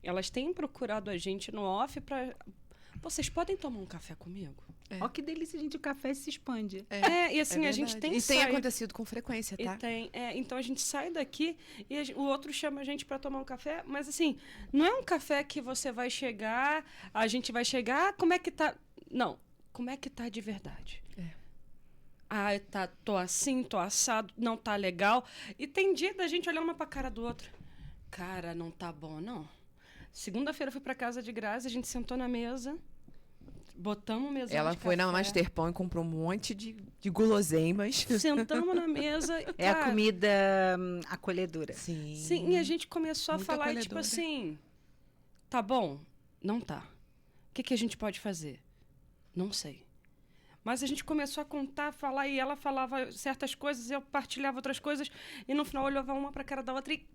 Speaker 1: Elas têm procurado a gente no off para vocês podem tomar um café comigo?
Speaker 3: Ó que delícia, gente, o café se expande.
Speaker 1: E assim, a gente
Speaker 2: verdade.
Speaker 1: tem
Speaker 2: E tem
Speaker 1: saído-
Speaker 2: acontecido com frequência, tá?
Speaker 1: E tem, então a gente sai daqui e o outro chama a gente para tomar um café, mas assim, não é um café que você vai chegar, a gente vai chegar, como é que tá? Não, como é que tá de verdade? Ah, tô assim, tô assado, não tá legal. E tem dia da gente olhar uma pra cara do outro. Cara, não tá bom, não. Segunda-feira eu fui pra casa de Grazi, a gente sentou na mesa, botamos mesa
Speaker 2: Ela foi na Master Pão e comprou um monte de guloseimas.
Speaker 1: Sentamos na mesa.
Speaker 3: É a
Speaker 1: cara,
Speaker 3: comida acolhedora.
Speaker 2: Sim.
Speaker 1: Sim, e a gente começou a
Speaker 2: Muito
Speaker 1: falar, e, tipo
Speaker 2: acolhedora.
Speaker 1: assim, tá bom? Não tá. O que a gente pode fazer? Não sei. Mas a gente começou a contar, falar, e ela falava certas coisas, eu partilhava outras coisas, e no final olhava uma pra cara da outra e...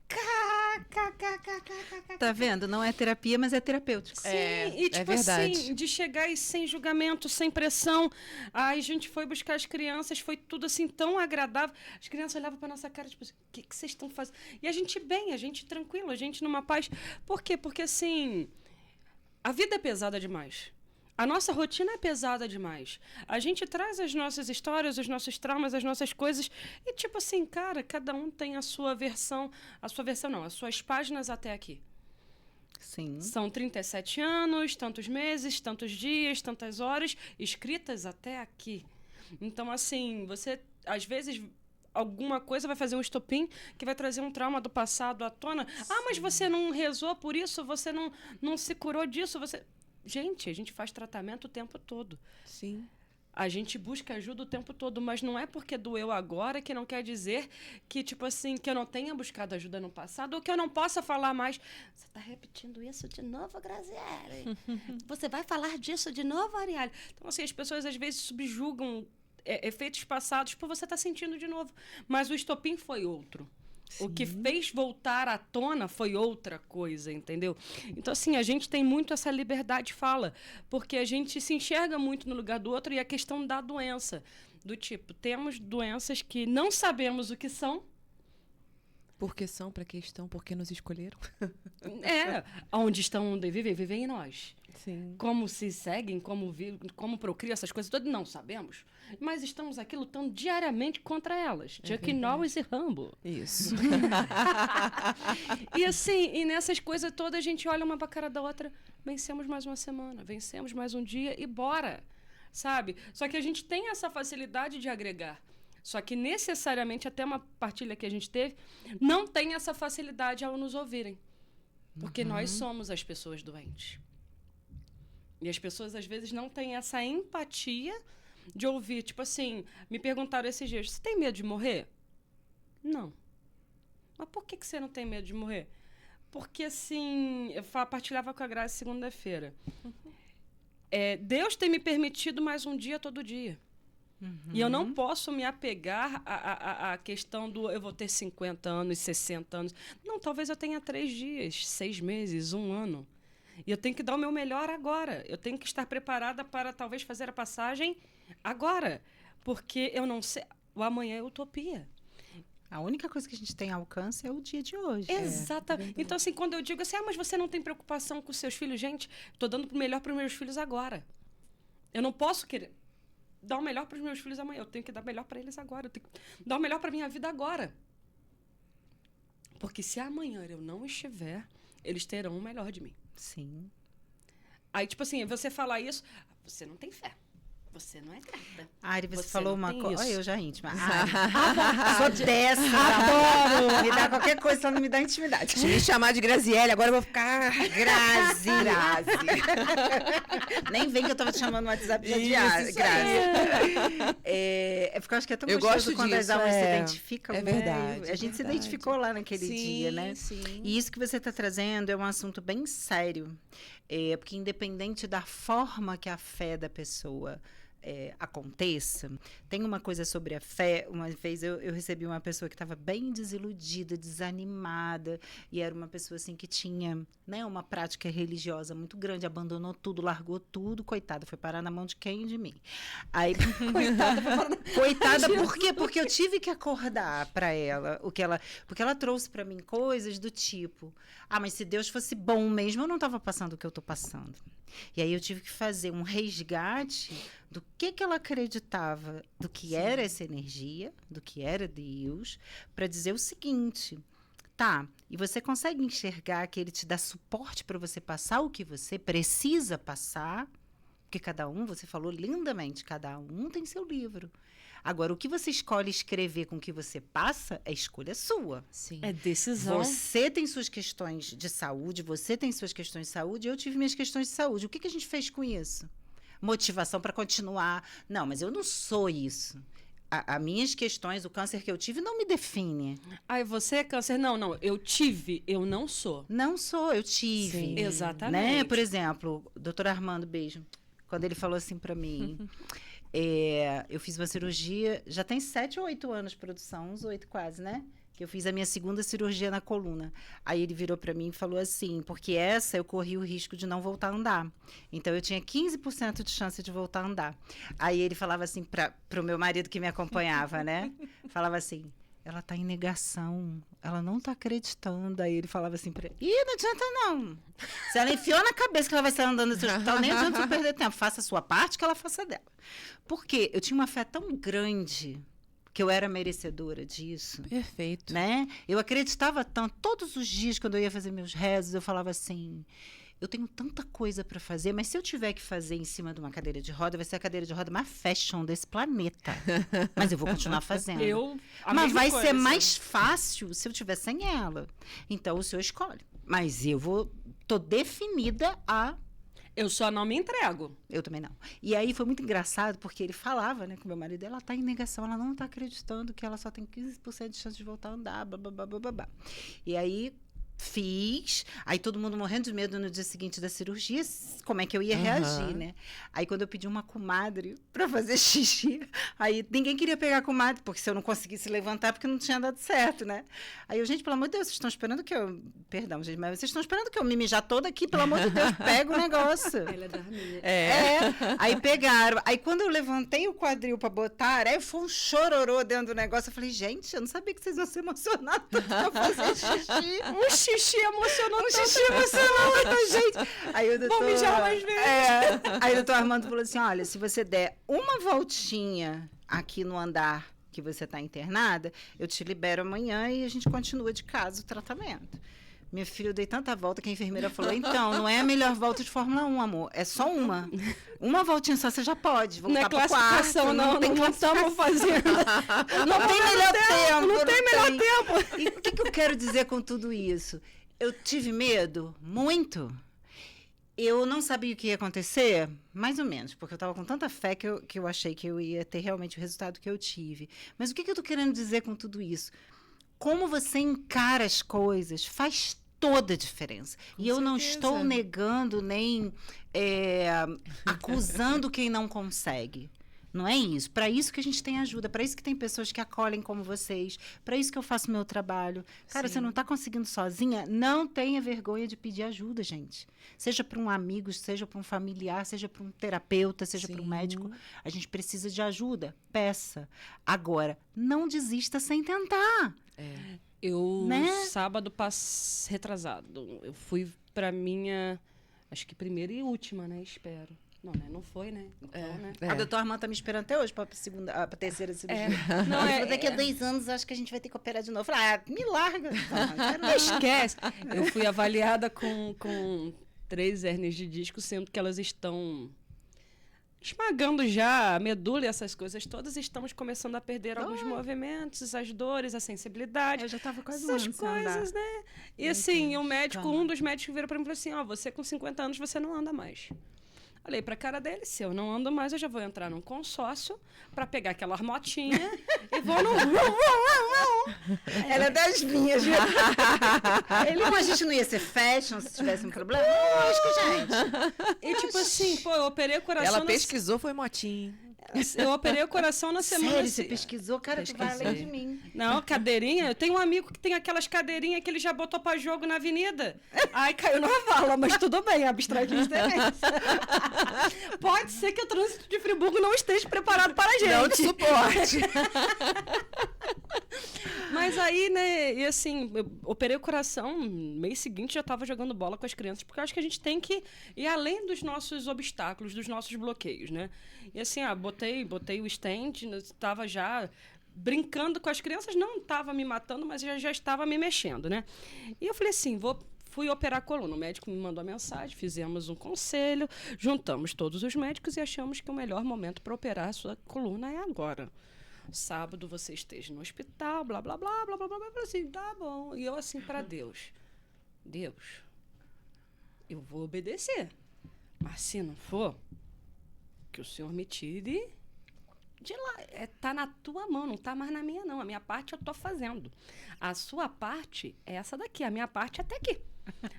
Speaker 3: Tá vendo? Não é terapia, mas é terapêutico.
Speaker 1: Sim,
Speaker 2: É,
Speaker 1: e
Speaker 2: é
Speaker 1: tipo
Speaker 2: verdade.
Speaker 1: assim, de chegar e sem julgamento, sem pressão. Aí a gente foi buscar as crianças, foi tudo assim tão agradável. As crianças olhavam pra nossa cara, tipo assim, o que vocês estão fazendo? E a gente bem, a gente tranquilo, a gente numa paz. Por quê? Porque assim, a vida é pesada demais. A nossa rotina é pesada demais. A gente traz as nossas histórias, os nossos traumas, as nossas coisas. E tipo assim, cara, cada um tem a sua versão não, as suas páginas até aqui.
Speaker 3: Sim.
Speaker 1: São 37 anos, tantos meses, tantos dias, tantas horas, escritas até aqui. Então, assim, você, às vezes, alguma coisa vai fazer um estopim que vai trazer um trauma do passado à tona. Ah, mas você não rezou por isso, você não se curou disso, você... Gente, a gente faz tratamento o tempo todo.
Speaker 2: Sim.
Speaker 1: A gente busca ajuda o tempo todo, mas não é porque doeu agora que não quer dizer que, tipo assim, que eu não tenha buscado ajuda no passado ou que eu não possa falar mais. Você está repetindo isso de novo, Graziele? Você vai falar disso de novo, Arielle? Então, assim, as pessoas às vezes subjugam efeitos passados por você estar sentindo de novo. Mas o estopim foi outro. O que fez voltar à tona foi outra coisa, entendeu? Então, assim, a gente tem muito essa liberdade de fala, porque a gente se enxerga muito no lugar do outro e a questão da doença. Do tipo, temos doenças que não sabemos o que são.
Speaker 2: Por que são, para que estão, por que nos escolheram?
Speaker 1: Onde estão, onde vivem, vivem em nós.
Speaker 2: Sim.
Speaker 1: Como se seguem, como vivem, como procriam, essas coisas todas, não sabemos. Mas estamos aqui lutando diariamente contra elas. Chuck Norris e Rambo.
Speaker 2: Isso.
Speaker 1: E assim, e nessas coisas todas a gente olha uma pra cara da outra, vencemos mais uma semana, vencemos mais um dia e bora, sabe? Só que a gente tem essa facilidade de agregar. Só que necessariamente, até uma partilha que a gente teve, não tem essa facilidade ao nos ouvirem. Porque nós somos as pessoas doentes. E as pessoas, às vezes, não têm essa empatia de ouvir. Tipo assim, me perguntaram esses dias, você tem medo de morrer? Não. Mas por que você não tem medo de morrer? Porque, assim, eu partilhava com a Graça segunda-feira. Deus tem me permitido mais um dia todo dia. E eu não posso me apegar à questão do eu vou ter 50 anos, 60 anos. Não, talvez eu tenha 3 dias, 6 meses, 1 ano. E eu tenho que dar o meu melhor agora. Eu tenho que estar preparada para talvez fazer a passagem agora. Porque eu não sei... O amanhã é utopia.
Speaker 3: A única coisa que a gente tem alcance é o dia de hoje.
Speaker 1: Exatamente. Então, assim, quando eu digo assim, mas você não tem preocupação com seus filhos, gente, estou dando o melhor para os meus filhos agora. Eu não posso querer dar o melhor para os meus filhos amanhã. Eu tenho que dar o melhor para eles agora. Eu tenho que dar o melhor para minha vida agora. Porque se amanhã eu não estiver, eles terão o melhor de mim.
Speaker 3: Sim.
Speaker 1: Aí, tipo assim, você falar isso, você não tem fé. Você não é grata.
Speaker 3: Ari, você
Speaker 1: Você
Speaker 3: falou
Speaker 1: não
Speaker 3: uma
Speaker 1: tem
Speaker 3: coisa.
Speaker 1: isso.
Speaker 3: Olha, eu já íntima. Ari, sou dessa.
Speaker 1: Adoro,
Speaker 3: Me dá qualquer coisa, só não me dá intimidade.
Speaker 2: Se me chamar de Graziele, agora eu vou ficar...
Speaker 3: Grazi. Nem vem que eu tava te chamando no WhatsApp já de Grazi. É porque eu acho que é tão
Speaker 2: Eu
Speaker 3: gostoso
Speaker 2: gosto
Speaker 3: quando
Speaker 2: disso,
Speaker 3: as almas se identificam.
Speaker 2: É
Speaker 3: né?
Speaker 2: verdade.
Speaker 3: A gente se
Speaker 2: verdade.
Speaker 3: identificou lá naquele dia, né?
Speaker 2: Sim.
Speaker 3: E isso que você está trazendo é um assunto bem sério. Porque independente da forma que a fé da pessoa aconteça, tem uma coisa sobre a fé. Uma vez eu recebi uma pessoa que estava bem desiludida, desanimada, e era uma pessoa assim que tinha, né, uma prática religiosa muito grande, abandonou tudo, largou tudo, coitada, foi parar na mão de quem? De mim. Aí, coitada, por quê? Porque eu tive que acordar para ela, porque ela trouxe para mim coisas do tipo, mas se Deus fosse bom mesmo, eu não estava passando o que eu estou passando. E aí eu tive que fazer um resgate do que ela acreditava, do que era essa energia, do que era Deus, para dizer o seguinte, tá, e você consegue enxergar que ele te dá suporte para você passar o que você precisa passar, porque cada um, você falou lindamente, cada um tem seu livro. Agora, o que você escolhe escrever com o que você passa é escolha sua.
Speaker 2: Sim.
Speaker 1: É decisão.
Speaker 3: Você tem suas questões de saúde, você tem suas questões de saúde, eu tive minhas questões de saúde. O que a gente fez com isso? Motivação para continuar. Não, mas eu não sou isso. As minhas questões, o câncer que eu tive não me define.
Speaker 1: Ai, você é câncer? Não, eu tive, eu não sou.
Speaker 3: Não sou, eu tive.
Speaker 2: Sim.
Speaker 1: Exatamente.
Speaker 3: Né? Por exemplo, o doutor Armando, beijo, quando ele falou assim para mim... eu fiz uma cirurgia, já tem 7 ou 8 anos de produção, uns 8 quase, né? Que eu fiz a minha segunda cirurgia na coluna. Aí ele virou para mim e falou assim, porque essa eu corri o risco de não voltar a andar. Então eu tinha 15% de chance de voltar a andar. Aí ele falava assim pro meu marido que me acompanhava, né? Falava assim, ela tá em negação, ela não tá acreditando. Aí ele falava assim pra ele, não adianta não. Se ela enfiou na cabeça que ela vai sair andando nesse hospital, nem adianta você perder tempo. Faça a sua parte, que ela faça dela. Porque eu tinha uma fé tão grande que eu era merecedora disso.
Speaker 2: Perfeito.
Speaker 3: Né? Eu acreditava tanto. Todos os dias, quando eu ia fazer meus rezos, eu falava assim... Eu tenho tanta coisa para fazer, mas se eu tiver que fazer em cima de uma cadeira de roda, vai ser a cadeira de roda mais fashion desse planeta. Mas eu vou continuar fazendo. Mas vai ser mais fácil se eu tiver sem ela. Então, o senhor escolhe. Mas tô definida a...
Speaker 1: Eu só não me entrego.
Speaker 3: Eu também não. E aí foi muito engraçado, porque ele falava, né, com meu marido, ela tá em negação, ela não tá acreditando que ela só tem 15% de chance de voltar a andar, blá. E aí... fiz, aí todo mundo morrendo de medo no dia seguinte da cirurgia, como é que eu ia reagir, né? Aí quando eu pedi uma comadre pra fazer xixi, aí ninguém queria pegar a comadre, porque se eu não conseguisse levantar, porque não tinha dado certo, né? Aí eu, gente, pelo amor de Deus, vocês estão esperando que eu... Perdão, gente, mas vocês estão esperando que eu me mijar toda aqui, pelo amor de Deus, pega o negócio.
Speaker 1: Ela é da minha.
Speaker 3: Aí pegaram. Aí quando eu levantei o quadril pra botar, aí foi um chororô dentro do negócio. Eu falei, gente, eu não sabia que vocês iam se emocionar tanto pra fazer xixi.
Speaker 1: Um xixi emocionou tanto.
Speaker 3: Xixi emocionou muita gente. Aí o doutor...
Speaker 1: Vou mijar mais vezes.
Speaker 3: Aí o doutor Armando falou assim, olha, se você der uma voltinha aqui no andar que você está internada, eu te libero amanhã e a gente continua de casa o tratamento. Minha filha, eu dei tanta volta que a enfermeira falou, então, não é a melhor volta de Fórmula 1, amor, é só uma. Uma voltinha só, você já pode voltar pro quarto.
Speaker 1: Não estamos fazendo.
Speaker 3: Não tem melhor tempo.
Speaker 1: Não tem melhor tempo.
Speaker 3: E o que eu quero dizer com tudo isso? Eu tive medo? Muito. Eu não sabia o que ia acontecer, mais ou menos, porque eu estava com tanta fé que eu achei que eu ia ter realmente o resultado que eu tive. Mas o que eu estou querendo dizer com tudo isso? Como você encara as coisas faz toda a diferença.
Speaker 2: Com
Speaker 3: e eu não
Speaker 2: certeza.
Speaker 3: estou negando nem acusando quem não consegue. Não é isso. Para isso que a gente tem ajuda, para isso que tem pessoas que acolhem como vocês, para isso que eu faço meu trabalho. Cara,
Speaker 2: Sim.
Speaker 3: você não está conseguindo sozinha, não tenha vergonha de pedir ajuda, gente. Seja para um amigo, seja para um familiar, seja para um terapeuta, seja para um
Speaker 2: Sim.
Speaker 3: médico. A gente precisa de ajuda. Peça. Agora, não desista sem tentar.
Speaker 1: Eu,
Speaker 3: Né?
Speaker 1: sábado retrasado, eu fui pra minha, acho que primeira e última, né? Espero. Não, né? Não foi, né? Então, né?
Speaker 3: A doutora Armanda tá me esperando até hoje para a terceira cirurgia.
Speaker 1: Não,
Speaker 3: Daqui a 2 anos, acho que a gente vai ter que operar de novo. Eu falei, me larga. Não quero não.
Speaker 1: Esquece. Eu fui avaliada com 3 hérnias de disco, sendo que elas estão esmagando já a medula e essas coisas todas, estamos começando a perder alguns movimentos, as dores, a sensibilidade.
Speaker 3: Eu já tava quase
Speaker 1: Essas
Speaker 3: sem andar.
Speaker 1: coisas, né? E
Speaker 3: Meu
Speaker 1: assim,
Speaker 3: Deus,
Speaker 1: o médico,
Speaker 3: calma.
Speaker 1: um dos médicos virou pra mim e falou assim, ó, você com 50 anos, você não anda mais. Olhei pra cara dele, se eu não ando mais, eu já vou entrar num consórcio pra pegar aquela motinha e vou no...
Speaker 3: Ela é das minhas, viu? Ele, a gente não ia ser fashion se tivesse um problema? Lógico, gente.
Speaker 1: E tipo assim, pô, eu operei o coração...
Speaker 2: Ela pesquisou, foi motinho.
Speaker 1: Eu operei o coração na semana...
Speaker 3: Sério, você pesquisou? Cara, tu vai além de mim.
Speaker 1: Não, cadeirinha. Eu tenho um amigo que tem aquelas cadeirinhas que ele já botou pra jogo na avenida. Ai, caiu na vala, mas tudo bem, abstrair Pode ser que o trânsito de Friburgo não esteja preparado para a gente.
Speaker 2: Não te suporte.
Speaker 1: Mas aí, né, e assim, eu operei o coração, no mês seguinte já estava jogando bola com as crianças, porque eu acho que a gente tem que ir além dos nossos obstáculos, dos nossos bloqueios, né? E assim, botei o stand, estava já brincando com as crianças, não estava me matando, mas já estava me mexendo, né? E eu falei assim, fui operar a coluna. O médico me mandou a mensagem, fizemos um conselho, juntamos todos os médicos e achamos que o melhor momento para operar a sua coluna é agora. Sábado você esteja no hospital, blá, blá, blá, blá, blá, blá, blá, assim, tá bom. E eu assim, para Deus, eu vou obedecer. Mas se não for, que o Senhor me tire de lá. Tá na tua mão, não tá mais na minha, não. A minha parte eu tô fazendo. A sua parte é essa daqui, a minha parte é até aqui.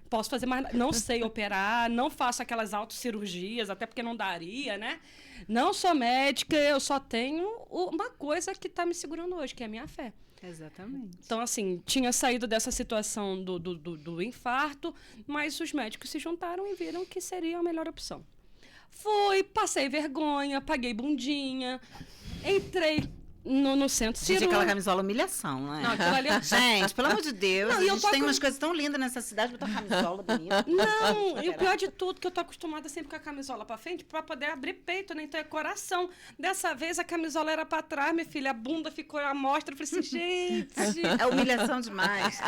Speaker 1: Posso fazer mais... Não sei operar, não faço aquelas autocirurgias, até porque não daria, né? Não sou médica, eu só tenho uma coisa que tá me segurando hoje, que é a minha fé.
Speaker 3: Exatamente.
Speaker 1: Então, assim, tinha saído dessa situação do infarto, mas os médicos se juntaram e viram que seria a melhor opção. Fui, passei vergonha, paguei bundinha, entrei no centro
Speaker 3: Gente,
Speaker 1: cirúrgico.
Speaker 3: aquela camisola humilhação, não é?
Speaker 1: Não, aquilo ali...
Speaker 3: Gente, pelo amor de Deus,
Speaker 1: Não, e
Speaker 3: a
Speaker 1: eu
Speaker 3: gente
Speaker 1: tô
Speaker 3: tem
Speaker 1: com-
Speaker 3: umas coisas tão lindas nessa cidade, botar camisola bonita.
Speaker 1: Não, e o pior de tudo, que eu tô acostumada sempre com a camisola pra frente pra poder abrir peito, né? Então é coração. Dessa vez a camisola era pra trás, minha filha, a bunda ficou à mostra. Eu falei assim, gente...
Speaker 3: É humilhação demais.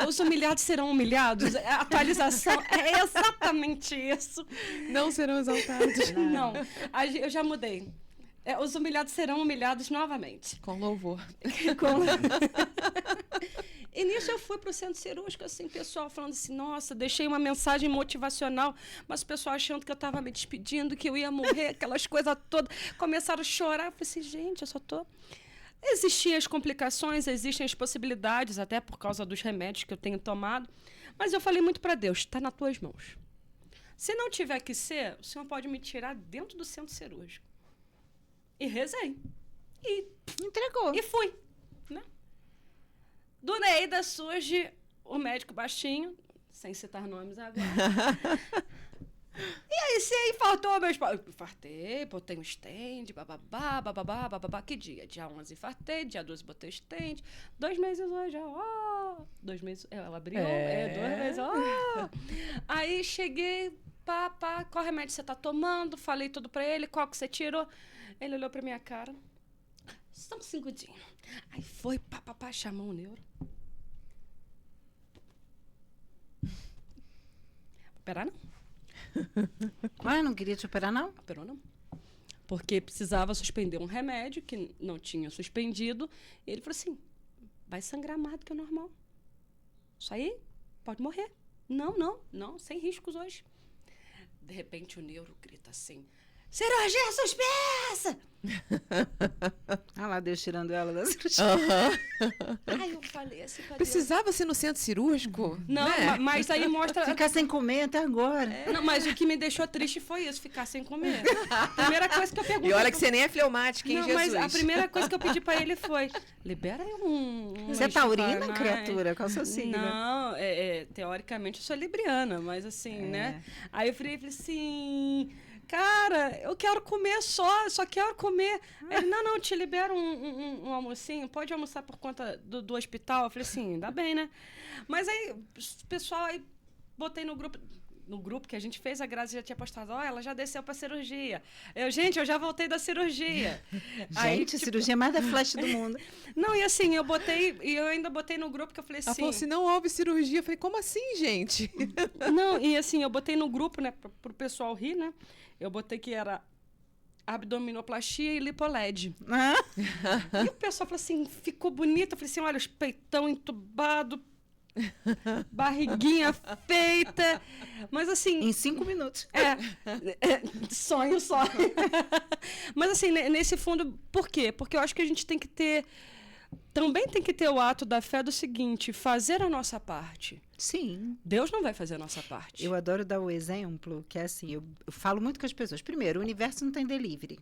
Speaker 1: Os humilhados serão humilhados. A atualização é exatamente isso.
Speaker 2: Não serão exaltados.
Speaker 1: Não, eu já mudei. Os humilhados serão humilhados novamente.
Speaker 2: Com louvor.
Speaker 1: E nisso eu fui pro centro cirúrgico, assim, pessoal falando assim, nossa, deixei uma mensagem motivacional, mas o pessoal achando que eu estava me despedindo, que eu ia morrer, aquelas coisas todas. Começaram a chorar. Eu falei assim, gente, eu só tô... Existiam as complicações, existem as possibilidades, até por causa dos remédios que eu tenho tomado. Mas eu falei muito para Deus, está nas tuas mãos. Se não tiver que ser, o Senhor pode me tirar dentro do centro cirúrgico. E rezei. E
Speaker 3: Entregou.
Speaker 1: E fui, né? Do Neida surge o médico baixinho, sem citar nomes agora. E aí, se infartou meus pais? Infartei, botei um stand, bababá, bababá, bababá. Que dia? Dia 11 infartei, dia 12 botei stand. 2 meses hoje, ó. 2 meses, ela abriu, 2 meses, ó. Aí cheguei, qual remédio você tá tomando? Falei tudo pra ele, qual que você tirou? Ele olhou pra minha cara. São 5 dias. Aí foi, chamou o neuro. Operar não.
Speaker 3: Ah, não queria te operar, não?
Speaker 1: Operou não. Porque precisava suspender um remédio que não tinha suspendido. E ele falou assim, vai sangrar mais do que o normal. Isso aí pode morrer. Não, sem riscos hoje. De repente o neuro grita assim, cirurgia suspensa!
Speaker 3: Ah lá, Deus tirando ela da cirurgia.
Speaker 1: Aí eu falei assim pra Deus.
Speaker 2: Precisava ser no centro cirúrgico?
Speaker 1: Não,
Speaker 2: né?
Speaker 1: mas aí mostra...
Speaker 3: Ficar sem comer até agora.
Speaker 1: Não, mas o que me deixou triste foi isso, ficar sem comer. Primeira coisa que eu perguntei...
Speaker 2: E olha que você nem é fleumática, hein,
Speaker 1: Não,
Speaker 2: Jesus?
Speaker 1: mas a primeira coisa que eu pedi pra ele foi, libera aí
Speaker 3: Você é taurina,
Speaker 1: Chipanai.
Speaker 3: criatura? Qual é o seu signo?
Speaker 1: Não, teoricamente eu sou libriana, mas assim, né? Aí eu falei assim... Cara, eu quero comer só quero comer. Aí ele, não, te libero um almocinho, pode almoçar por conta do hospital. Eu falei assim, dá bem, né? Mas aí, o pessoal, aí botei no grupo que a gente fez, a Grazi já tinha postado, ela já desceu pra cirurgia. Eu já voltei da cirurgia.
Speaker 3: Gente, a cirurgia mais da flash do mundo.
Speaker 1: Não, e assim, eu ainda botei no grupo que eu falei assim...
Speaker 2: Ela falou assim, não houve cirurgia. Eu falei, como assim, gente?
Speaker 1: Não, e assim, eu botei no grupo, né, pro pessoal rir, né? Eu botei que era abdominoplastia e lipoled.
Speaker 3: Ah,
Speaker 1: E o pessoal falou assim, ficou bonito. Eu falei assim, olha, os peitão entubado, barriguinha feita. Mas assim,
Speaker 3: em 5 minutos.
Speaker 1: sonho. Mas assim, nesse fundo, por quê? Porque eu acho que a gente tem que ter... Também tem que ter o ato da fé do seguinte, fazer a nossa parte.
Speaker 3: Sim.
Speaker 1: Deus não vai fazer a nossa parte.
Speaker 3: Eu adoro dar o exemplo, que é assim, eu falo muito com as pessoas. Primeiro, o universo não tem delivery.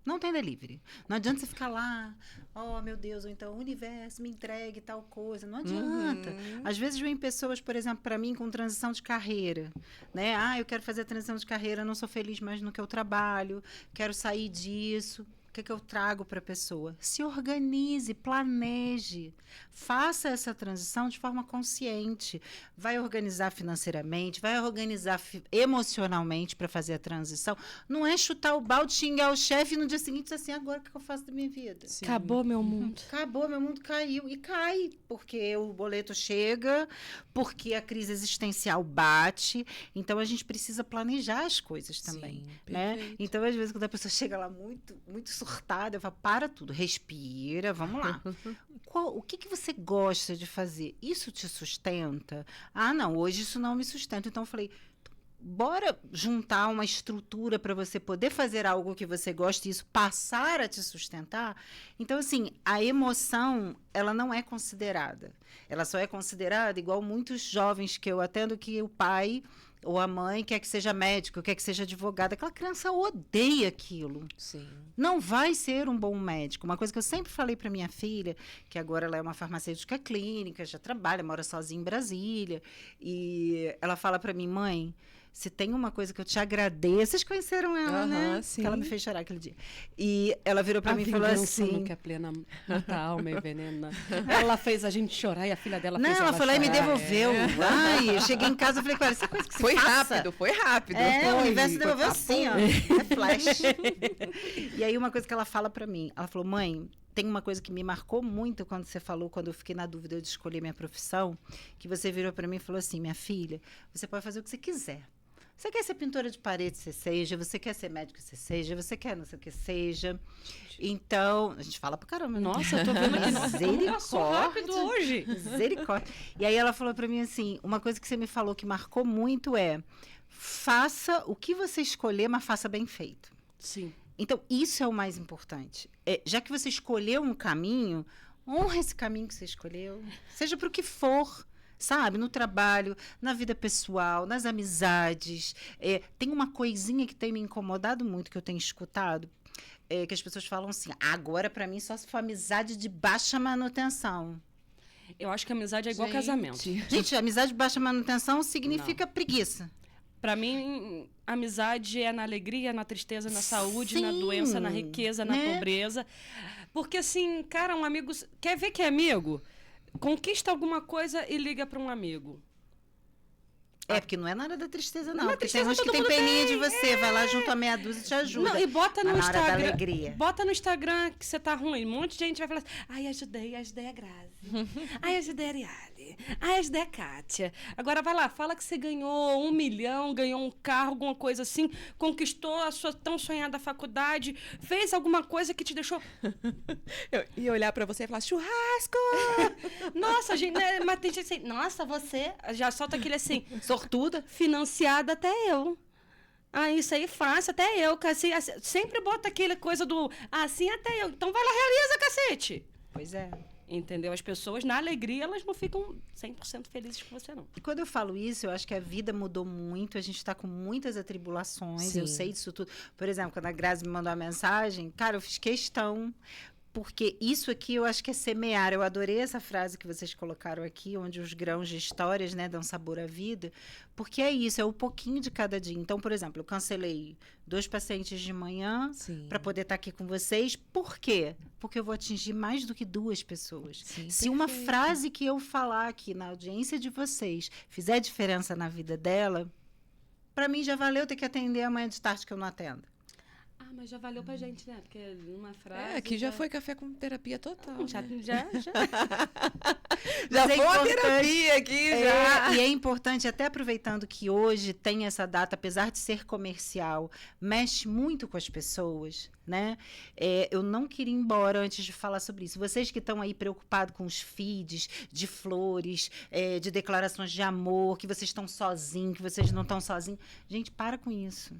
Speaker 3: Não tem delivery. Não adianta você ficar lá, oh, meu Deus, ou então o universo me entregue tal coisa. Não adianta. Às vezes vem pessoas, por exemplo, para mim com transição de carreira, né? Ah, eu quero fazer a transição de carreira, não sou feliz mais no que eu trabalho, quero sair disso. O que eu trago para a pessoa? Se organize, planeje, faça essa transição de forma consciente. Vai organizar financeiramente, vai organizar emocionalmente para fazer a transição. Não é chutar o balde, xingar o chefe e no dia seguinte dizer assim, agora o que eu faço da minha vida?
Speaker 2: Sim.
Speaker 1: Acabou meu mundo.
Speaker 3: Acabou, meu mundo caiu. E cai, porque o boleto chega, porque a crise existencial bate. Então, a gente precisa planejar as coisas também.
Speaker 2: Sim,
Speaker 3: Né?
Speaker 2: perfeito.
Speaker 3: Então, às vezes, quando a pessoa chega lá muito surtada, eu falo, para tudo, respira, vamos lá. O que você gosta de fazer? Isso te sustenta? Ah, não, hoje isso não me sustenta. Então, eu falei, bora juntar uma estrutura para você poder fazer algo que você gosta e isso passar a te sustentar. Então, assim, a emoção, ela não é considerada. Ela só é considerada igual muitos jovens que eu atendo, que o pai ou a mãe quer que seja médico, quer que seja advogado. Aquela criança odeia aquilo.
Speaker 2: Sim.
Speaker 3: Não vai ser um bom médico. Uma coisa que eu sempre falei para minha filha, que agora ela é uma farmacêutica clínica, já trabalha, mora sozinha em Brasília, e ela fala para mim, mãe, se tem uma coisa que eu te agradeço... Vocês conheceram ela, né?
Speaker 2: Sim.
Speaker 3: Que ela me fez chorar aquele dia. E ela virou para mim e falou assim...
Speaker 1: Não quer plena, mata a alma e venena. Ela fez a gente chorar e a filha dela
Speaker 3: Não,
Speaker 1: fez
Speaker 3: ela foi lá e me
Speaker 1: chorar.
Speaker 3: devolveu. Ai, eu cheguei em casa e falei com ela, essa coisa que se
Speaker 2: Foi
Speaker 3: faça.
Speaker 2: rápido, foi rápido.
Speaker 3: É, o
Speaker 2: Foi.
Speaker 3: universo devolveu
Speaker 2: Foi
Speaker 3: assim, ó. É flash. E aí, uma coisa que ela fala pra mim, ela falou, mãe, tem uma coisa que me marcou muito quando você falou, quando eu fiquei na dúvida de escolher minha profissão, que você virou pra mim e falou assim, minha filha, você pode fazer o que você quiser. Você quer ser pintora de parede, você seja. Você quer ser médico, você seja. Você quer não sei o que seja. Então, a gente fala pra caramba. Né?
Speaker 1: Nossa, eu tô vendo que nossa, como passou rápido hoje.
Speaker 3: Misericórdia. E aí ela falou pra mim assim, uma coisa que você me falou que marcou muito é, faça o que você escolher, mas faça bem feito.
Speaker 1: Sim.
Speaker 3: Então, isso é o mais importante. Já que você escolheu um caminho, honra esse caminho que você escolheu. Seja pro que for. Sabe, no trabalho, na vida pessoal, nas amizades. Tem uma coisinha que tem me incomodado muito, que eu tenho escutado, que as pessoas falam assim, agora pra mim só se for amizade de baixa manutenção.
Speaker 1: Eu acho que amizade é igual casamento.
Speaker 3: Gente, amizade de baixa manutenção significa preguiça.
Speaker 1: Pra mim, amizade é na alegria, na tristeza, na saúde,
Speaker 3: Sim,
Speaker 1: na doença, na riqueza, na
Speaker 3: né?
Speaker 1: pobreza. Porque assim, cara, um amigo... Quer ver que é amigo? Conquista alguma coisa e liga para um amigo.
Speaker 3: Porque não é na hora da tristeza, não.
Speaker 1: Na
Speaker 3: Porque
Speaker 1: tristeza
Speaker 3: tem uns que
Speaker 1: todo
Speaker 3: tem
Speaker 1: mundo
Speaker 3: peninha de você. Vai lá junto a meia dúzia e te ajuda.
Speaker 1: Não, e bota no
Speaker 3: Mas na hora da
Speaker 1: Instagram.
Speaker 3: alegria.
Speaker 1: Bota no Instagram que você tá ruim. Um monte de gente vai falar assim, ai, ajudei a Grazi. Ai, ajudei a Ariadne. Ai, ajudei a Kátia. Agora vai lá, fala que você ganhou 1 milhão, ganhou um carro, alguma coisa assim, conquistou a sua tão sonhada faculdade, fez alguma coisa que te deixou...
Speaker 2: Eu ia olhar pra você e falar, churrasco!
Speaker 1: Nossa, gente, né? Mas tem gente assim, nossa, você... Já solta aquele assim,
Speaker 3: Sortuda.
Speaker 1: financiada até eu. Ah, isso aí fácil, até eu. Assim, sempre bota aquela coisa do assim até eu. Então vai lá, realiza, cacete.
Speaker 3: Pois é.
Speaker 1: Entendeu? As pessoas, na alegria, elas não ficam 100% felizes com você, não.
Speaker 3: E quando eu falo isso, eu acho que a vida mudou muito, a gente está com muitas atribulações, eu
Speaker 2: Sim.
Speaker 3: sei disso tudo. Por exemplo, quando a Grazi me mandou uma mensagem, cara, eu fiz questão, porque isso aqui eu acho que é semear. Eu adorei essa frase que vocês colocaram aqui, onde os grãos de histórias, né, dão sabor à vida, porque é isso, é um pouquinho de cada dia. Então, por exemplo, eu cancelei 2 pacientes de manhã
Speaker 2: Sim.
Speaker 3: para poder estar aqui com vocês. Por quê? Porque eu vou atingir mais do que 2 pessoas.
Speaker 2: Sim,
Speaker 3: Se uma
Speaker 2: perfeito.
Speaker 3: frase que eu falar aqui na audiência de vocês fizer diferença na vida dela, para mim já valeu ter que atender amanhã de tarde que eu não atendo.
Speaker 1: Ah, mas já valeu pra gente, né? Porque numa frase...
Speaker 2: Aqui já foi café com terapia total.
Speaker 1: Já.
Speaker 2: Já
Speaker 3: Mas é
Speaker 2: foi uma
Speaker 3: importante.
Speaker 2: terapia aqui, já.
Speaker 3: E é importante, até aproveitando que hoje tem essa data, apesar de ser comercial, mexe muito com as pessoas, né? Eu não queria ir embora antes de falar sobre isso. Vocês que estão aí preocupados com os feeds de flores, de declarações de amor, que vocês estão sozinhos, que vocês não estão sozinhos. Gente, para com isso.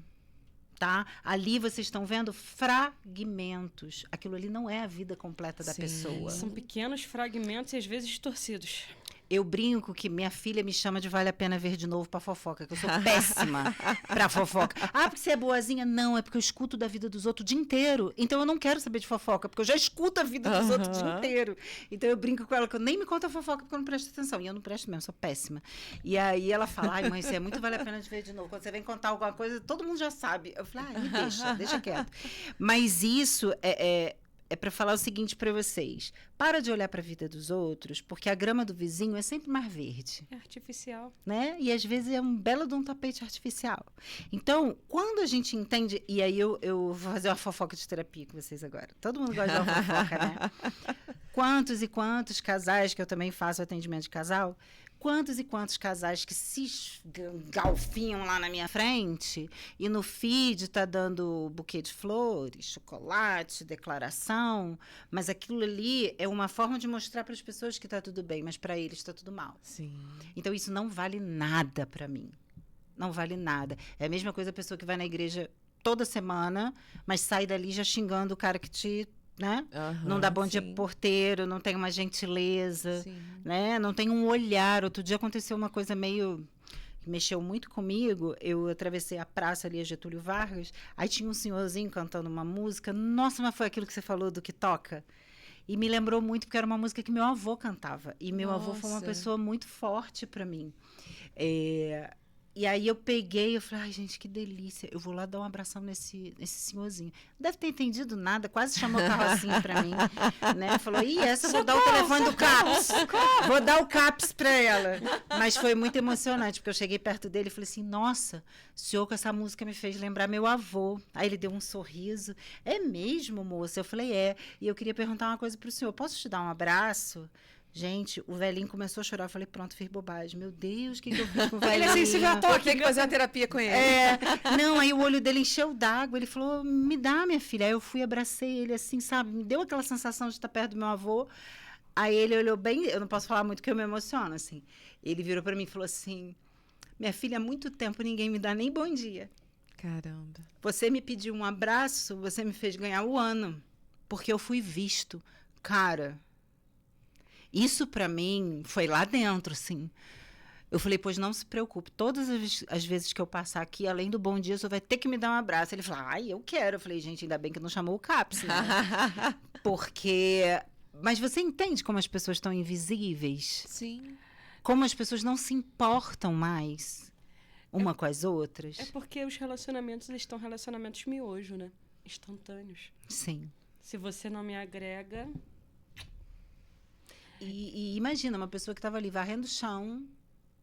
Speaker 3: Tá? Ali vocês estão vendo fragmentos. Aquilo ali não é a vida completa da
Speaker 2: Sim.
Speaker 3: pessoa.
Speaker 1: São pequenos fragmentos e às vezes distorcidos.
Speaker 3: Eu brinco que minha filha me chama de vale a pena ver de novo pra fofoca, que eu sou péssima pra fofoca. Ah, porque você é boazinha? Não, é porque eu escuto da vida dos outros o dia inteiro. Então eu não quero saber de fofoca, porque eu já escuto a vida dos outros o dia inteiro. Então eu brinco com ela que eu nem me conto a fofoca porque eu não presto atenção. E eu não presto mesmo, sou péssima. E aí ela fala, ai mãe, isso é muito vale a pena de ver de novo. Quando você vem contar alguma coisa, todo mundo já sabe. Eu falo, me deixa quieto. Mas isso é para falar o seguinte para vocês. Para de olhar para a vida dos outros, porque a grama do vizinho é sempre mais verde.
Speaker 1: É artificial.
Speaker 3: Né? E às vezes é um belo de um tapete artificial. Então, quando a gente entende... E aí eu vou fazer uma fofoca de terapia com vocês agora. Todo mundo gosta de uma fofoca, né? Quantos e quantos casais, que eu também faço atendimento de casal... Quantos e quantos casais que se galfinham lá na minha frente e no feed tá dando buquê de flores, chocolate, declaração, mas aquilo ali é uma forma de mostrar para as pessoas que tá tudo bem, mas para eles tá tudo mal.
Speaker 2: Sim.
Speaker 3: Então isso não vale nada para mim. Não vale nada. É a mesma coisa a pessoa que vai na igreja toda semana, mas sai dali já xingando o cara que te... Né? Não dá bom dia pro porteiro, não tem uma gentileza, né? Não tem um olhar. Outro dia aconteceu uma coisa meio que mexeu muito comigo. Eu atravessei a praça ali, a Getúlio Vargas, aí tinha um senhorzinho cantando uma música. Nossa, mas foi aquilo que você falou do que toca? E me lembrou muito, porque era uma música que meu avô cantava. E meu avô foi uma pessoa muito forte para mim. E aí eu peguei, eu falei, ai, gente, que delícia. Eu vou lá dar um abração nesse senhorzinho. Deve ter entendido nada, quase chamou o carrocinho pra mim, né? Falou, essa eu vou dar o telefone do CAPS. Vou dar o CAPS pra ela. Mas foi muito emocionante, porque eu cheguei perto dele e falei assim, nossa, o senhor com essa música me fez lembrar meu avô. Aí ele deu um sorriso. É mesmo, moça? Eu falei, E eu queria perguntar uma coisa pro senhor. Posso te dar um abraço? Gente, o velhinho começou a chorar. Eu falei, pronto, fiz bobagem. Meu Deus, o que eu fiz com o velhinho?
Speaker 2: Ele se vou ter que fazer uma terapia com ele.
Speaker 3: Não, aí o olho dele encheu d'água. Ele falou, me dá, minha filha. Aí eu fui, abracei ele assim, sabe? Me deu aquela sensação de estar perto do meu avô. Aí ele olhou bem... Eu não posso falar muito que eu me emociono, assim. Ele virou pra mim e falou assim, minha filha, há muito tempo ninguém me dá nem bom dia.
Speaker 2: Caramba.
Speaker 3: Você me pediu um abraço, você me fez ganhar o ano. Porque eu fui visto. Cara... Isso, para mim, foi lá dentro, assim. Eu falei, pois não se preocupe. Todas as vezes que eu passar aqui, além do bom dia, você vai ter que me dar um abraço. Ele falou, ai, eu quero. Eu falei, gente, ainda bem que não chamou o CAPS, né? Porque... Mas você entende como as pessoas estão invisíveis?
Speaker 2: Sim.
Speaker 3: Como as pessoas não se importam mais uma com as outras?
Speaker 1: É porque os relacionamentos, eles estão relacionamentos miojo, né? Instantâneos.
Speaker 3: Sim.
Speaker 1: Se você não me agrega...
Speaker 3: E imagina, uma pessoa que estava ali varrendo o chão,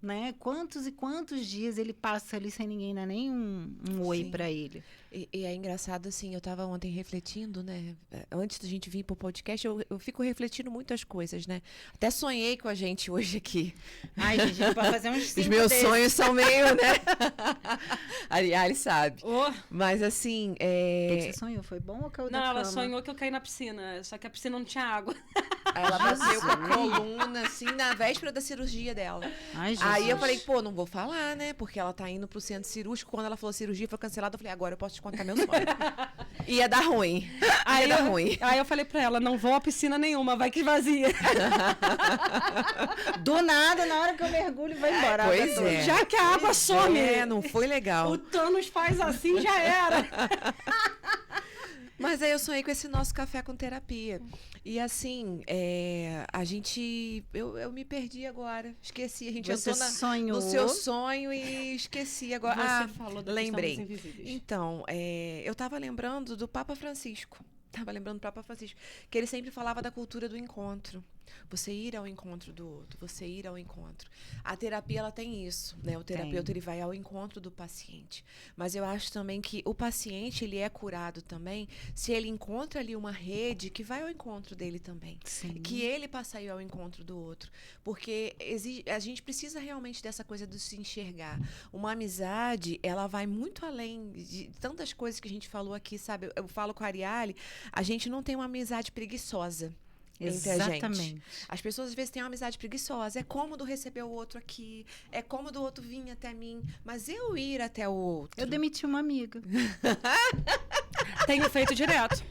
Speaker 3: né? Quantos e quantos dias ele passa ali sem ninguém dar nem um oi para ele.
Speaker 2: E é engraçado, assim, eu estava ontem refletindo, né? Antes da gente vir pro podcast, eu fico refletindo muito as coisas, né? Até sonhei com a gente hoje aqui.
Speaker 3: Ai, gente, pode fazer uns 5
Speaker 2: Os meus sonhos são meio, né? A Arielle sabe. Mas, assim...
Speaker 3: O que você sonhou? Foi bom ou caiu da
Speaker 1: Não, ela
Speaker 3: cama?
Speaker 1: sonhou que eu caí na piscina, só que a piscina não tinha água.
Speaker 2: Aí ela bateu com a coluna, assim, na véspera da cirurgia dela.
Speaker 3: Ai,
Speaker 2: Aí eu falei, pô, não vou falar, né? Porque ela tá indo pro centro cirúrgico. Quando ela falou cirurgia foi cancelada, eu falei, agora eu posso te contar meu sonho. Ia dar ruim. Ia dar ruim.
Speaker 1: Aí eu falei pra ela, não vou a piscina nenhuma, vai que vazia.
Speaker 3: Do nada, na hora que eu mergulho, vai embora. a água
Speaker 2: Pois
Speaker 3: toda.
Speaker 2: é.
Speaker 1: Já que a água some.
Speaker 2: Não foi legal.
Speaker 1: O Thanos faz assim, já era.
Speaker 2: Mas aí eu sonhei com esse nosso café com terapia. E assim, a gente... Eu me perdi agora. Esqueci. A gente
Speaker 3: Você
Speaker 2: entrou
Speaker 3: sonhou?
Speaker 2: no seu sonho e esqueci agora.
Speaker 1: Você falou da
Speaker 2: lembrei.
Speaker 1: questão dos invisíveis.
Speaker 2: Então, eu estava lembrando do Papa Francisco. Que ele sempre falava da cultura do encontro. Você ir ao encontro do outro, você ir ao encontro. A terapia, ela tem isso, né? O terapeuta, ele vai ao encontro do paciente. Mas eu acho também que o paciente, ele é curado também se ele encontra ali uma rede que vai ao encontro dele também.
Speaker 3: Sim.
Speaker 2: Que ele passa a ir ao encontro do outro. Porque a gente precisa realmente dessa coisa de se enxergar. Uma amizade, ela vai muito além de tantas coisas que a gente falou aqui, sabe? Eu falo com a Arielle, a gente não tem uma amizade preguiçosa. Entre a gente.
Speaker 3: Exatamente.
Speaker 2: As pessoas às vezes têm uma amizade preguiçosa. É cômodo receber o outro aqui, é cômodo o outro vir até mim, mas eu ir até o outro.
Speaker 3: Eu demiti uma amiga.
Speaker 1: Tenho feito direto.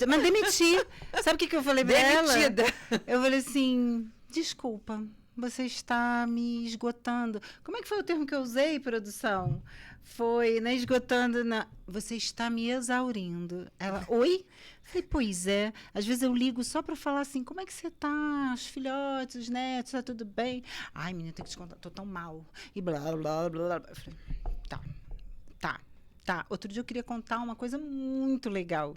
Speaker 3: Mas demiti. Sabe o que eu falei pra ela?
Speaker 2: Demitida.
Speaker 3: Eu falei assim, desculpa, você está me esgotando. Como é que foi o termo que eu usei, produção? Foi, né, esgotando na... Você está me exaurindo. Ela, oi? Falei, pois é. Às vezes eu ligo só para falar assim, como é que você tá? Os filhotes, os netos, tá tudo bem? Ai, menina, tem que te contar, tô tão mal. E blá, blá, blá, blá. Eu falei, tá. Outro dia eu queria contar uma coisa muito legal.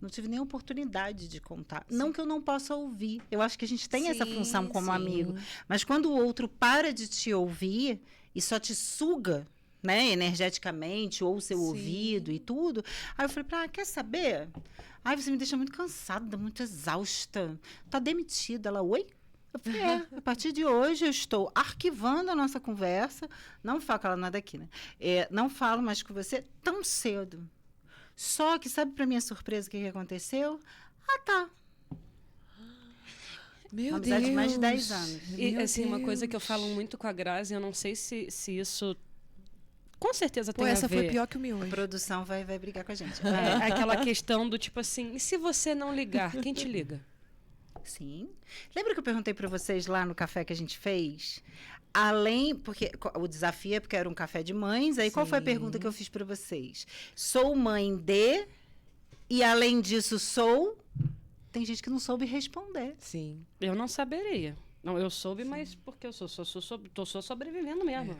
Speaker 3: Não tive nem oportunidade de contar.
Speaker 2: Sim.
Speaker 3: Não que eu não possa ouvir. Eu acho que a gente tem essa
Speaker 2: Sim,
Speaker 3: função como
Speaker 2: sim.
Speaker 3: amigo. Mas quando o outro para de te ouvir e só te suga, né, energeticamente, ou o seu
Speaker 2: Sim.
Speaker 3: ouvido e tudo. Aí eu falei, quer saber? Ai, você me deixa muito cansada, muito exausta. Tá demitida. Ela, oi? Eu falei, a partir de hoje eu estou arquivando a nossa conversa. Não falo, ela nada aqui, né? Não falo mais com você tão cedo. Só que, sabe, para minha surpresa, o que aconteceu? Tá.
Speaker 2: Meu
Speaker 3: Uma amizade de mais de
Speaker 2: Deus.
Speaker 3: 10 anos.
Speaker 1: E,
Speaker 2: Meu
Speaker 1: assim, uma coisa que eu
Speaker 2: Deus.
Speaker 1: falo muito com a Grazi, eu não sei se isso com certeza
Speaker 2: Pô,
Speaker 1: tem
Speaker 2: essa
Speaker 1: a ver.
Speaker 2: foi pior que o
Speaker 3: A
Speaker 2: miojo.
Speaker 3: produção vai brigar com a gente.
Speaker 1: É aquela questão do tipo assim, e se você não ligar, quem te liga?
Speaker 3: Sim. Lembra que eu perguntei para vocês lá no café que a gente fez? Porque o desafio é porque era um café de mães, aí qual foi a
Speaker 2: Sim.
Speaker 3: pergunta que eu fiz para vocês? Sou mãe de, e além disso sou... Tem gente que não soube responder.
Speaker 2: Sim.
Speaker 1: Eu não saberia. Não, eu soube, mas porque eu tô só sobrevivendo mesmo.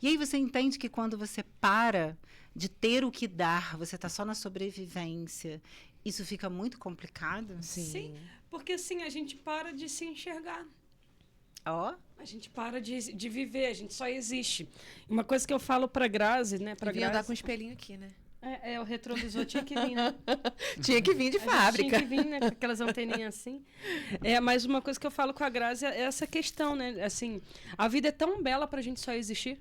Speaker 3: E aí você entende que quando você para de ter o que dar, você está só na sobrevivência, isso fica muito complicado?
Speaker 1: Sim. Porque assim, a gente para de se enxergar.
Speaker 3: Ó,
Speaker 1: A gente para de viver, a gente só existe. Uma coisa que eu falo pra Grazi, né? Pra
Speaker 2: Devia andar
Speaker 1: Grazi,
Speaker 2: com um espelhinho aqui, né?
Speaker 1: o retrovisor tinha que vir, né?
Speaker 2: Tinha que vir de
Speaker 1: A gente
Speaker 2: fábrica.
Speaker 1: tinha que vir, né? Com aquelas anteninhas assim. Mas uma coisa que eu falo com a Grazi é essa questão, né? Assim, a vida é tão bela pra gente só existir.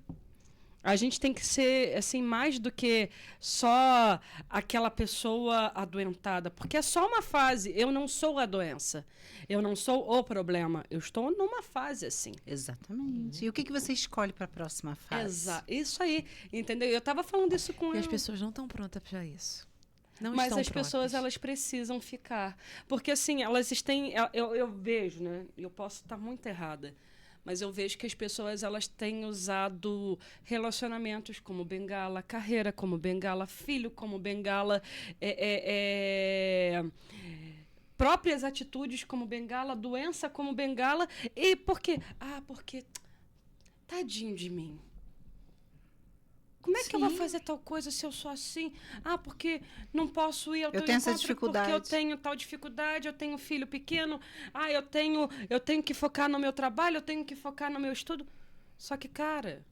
Speaker 1: A gente tem que ser, assim, mais do que só aquela pessoa adoentada. Porque é só uma fase. Eu não sou a doença. Eu não sou o problema. Eu estou numa fase, assim.
Speaker 3: exatamente. E o que você escolhe para a próxima fase?
Speaker 1: Isso aí, entendeu? Eu estava falando isso com
Speaker 2: E as
Speaker 1: ela.
Speaker 2: pessoas não estão prontas para isso. Não
Speaker 1: Mas
Speaker 2: estão
Speaker 1: as pessoas,
Speaker 2: prontas.
Speaker 1: elas precisam ficar. Porque, assim, elas têm... Eu vejo, né? Eu posso estar muito errada. Mas eu vejo que as pessoas, elas têm usado relacionamentos como bengala, carreira como bengala, filho como bengala, próprias atitudes como bengala, doença como bengala. E por quê? Porque tadinho de mim. Como é que eu vou fazer tal coisa se eu sou assim? Porque não posso ir ao teu
Speaker 3: tenho essa
Speaker 1: encontro
Speaker 3: dificuldade.
Speaker 1: porque eu tenho tal dificuldade, eu tenho um filho pequeno, eu tenho que focar no meu trabalho, eu tenho que focar no meu estudo. Só que, cara,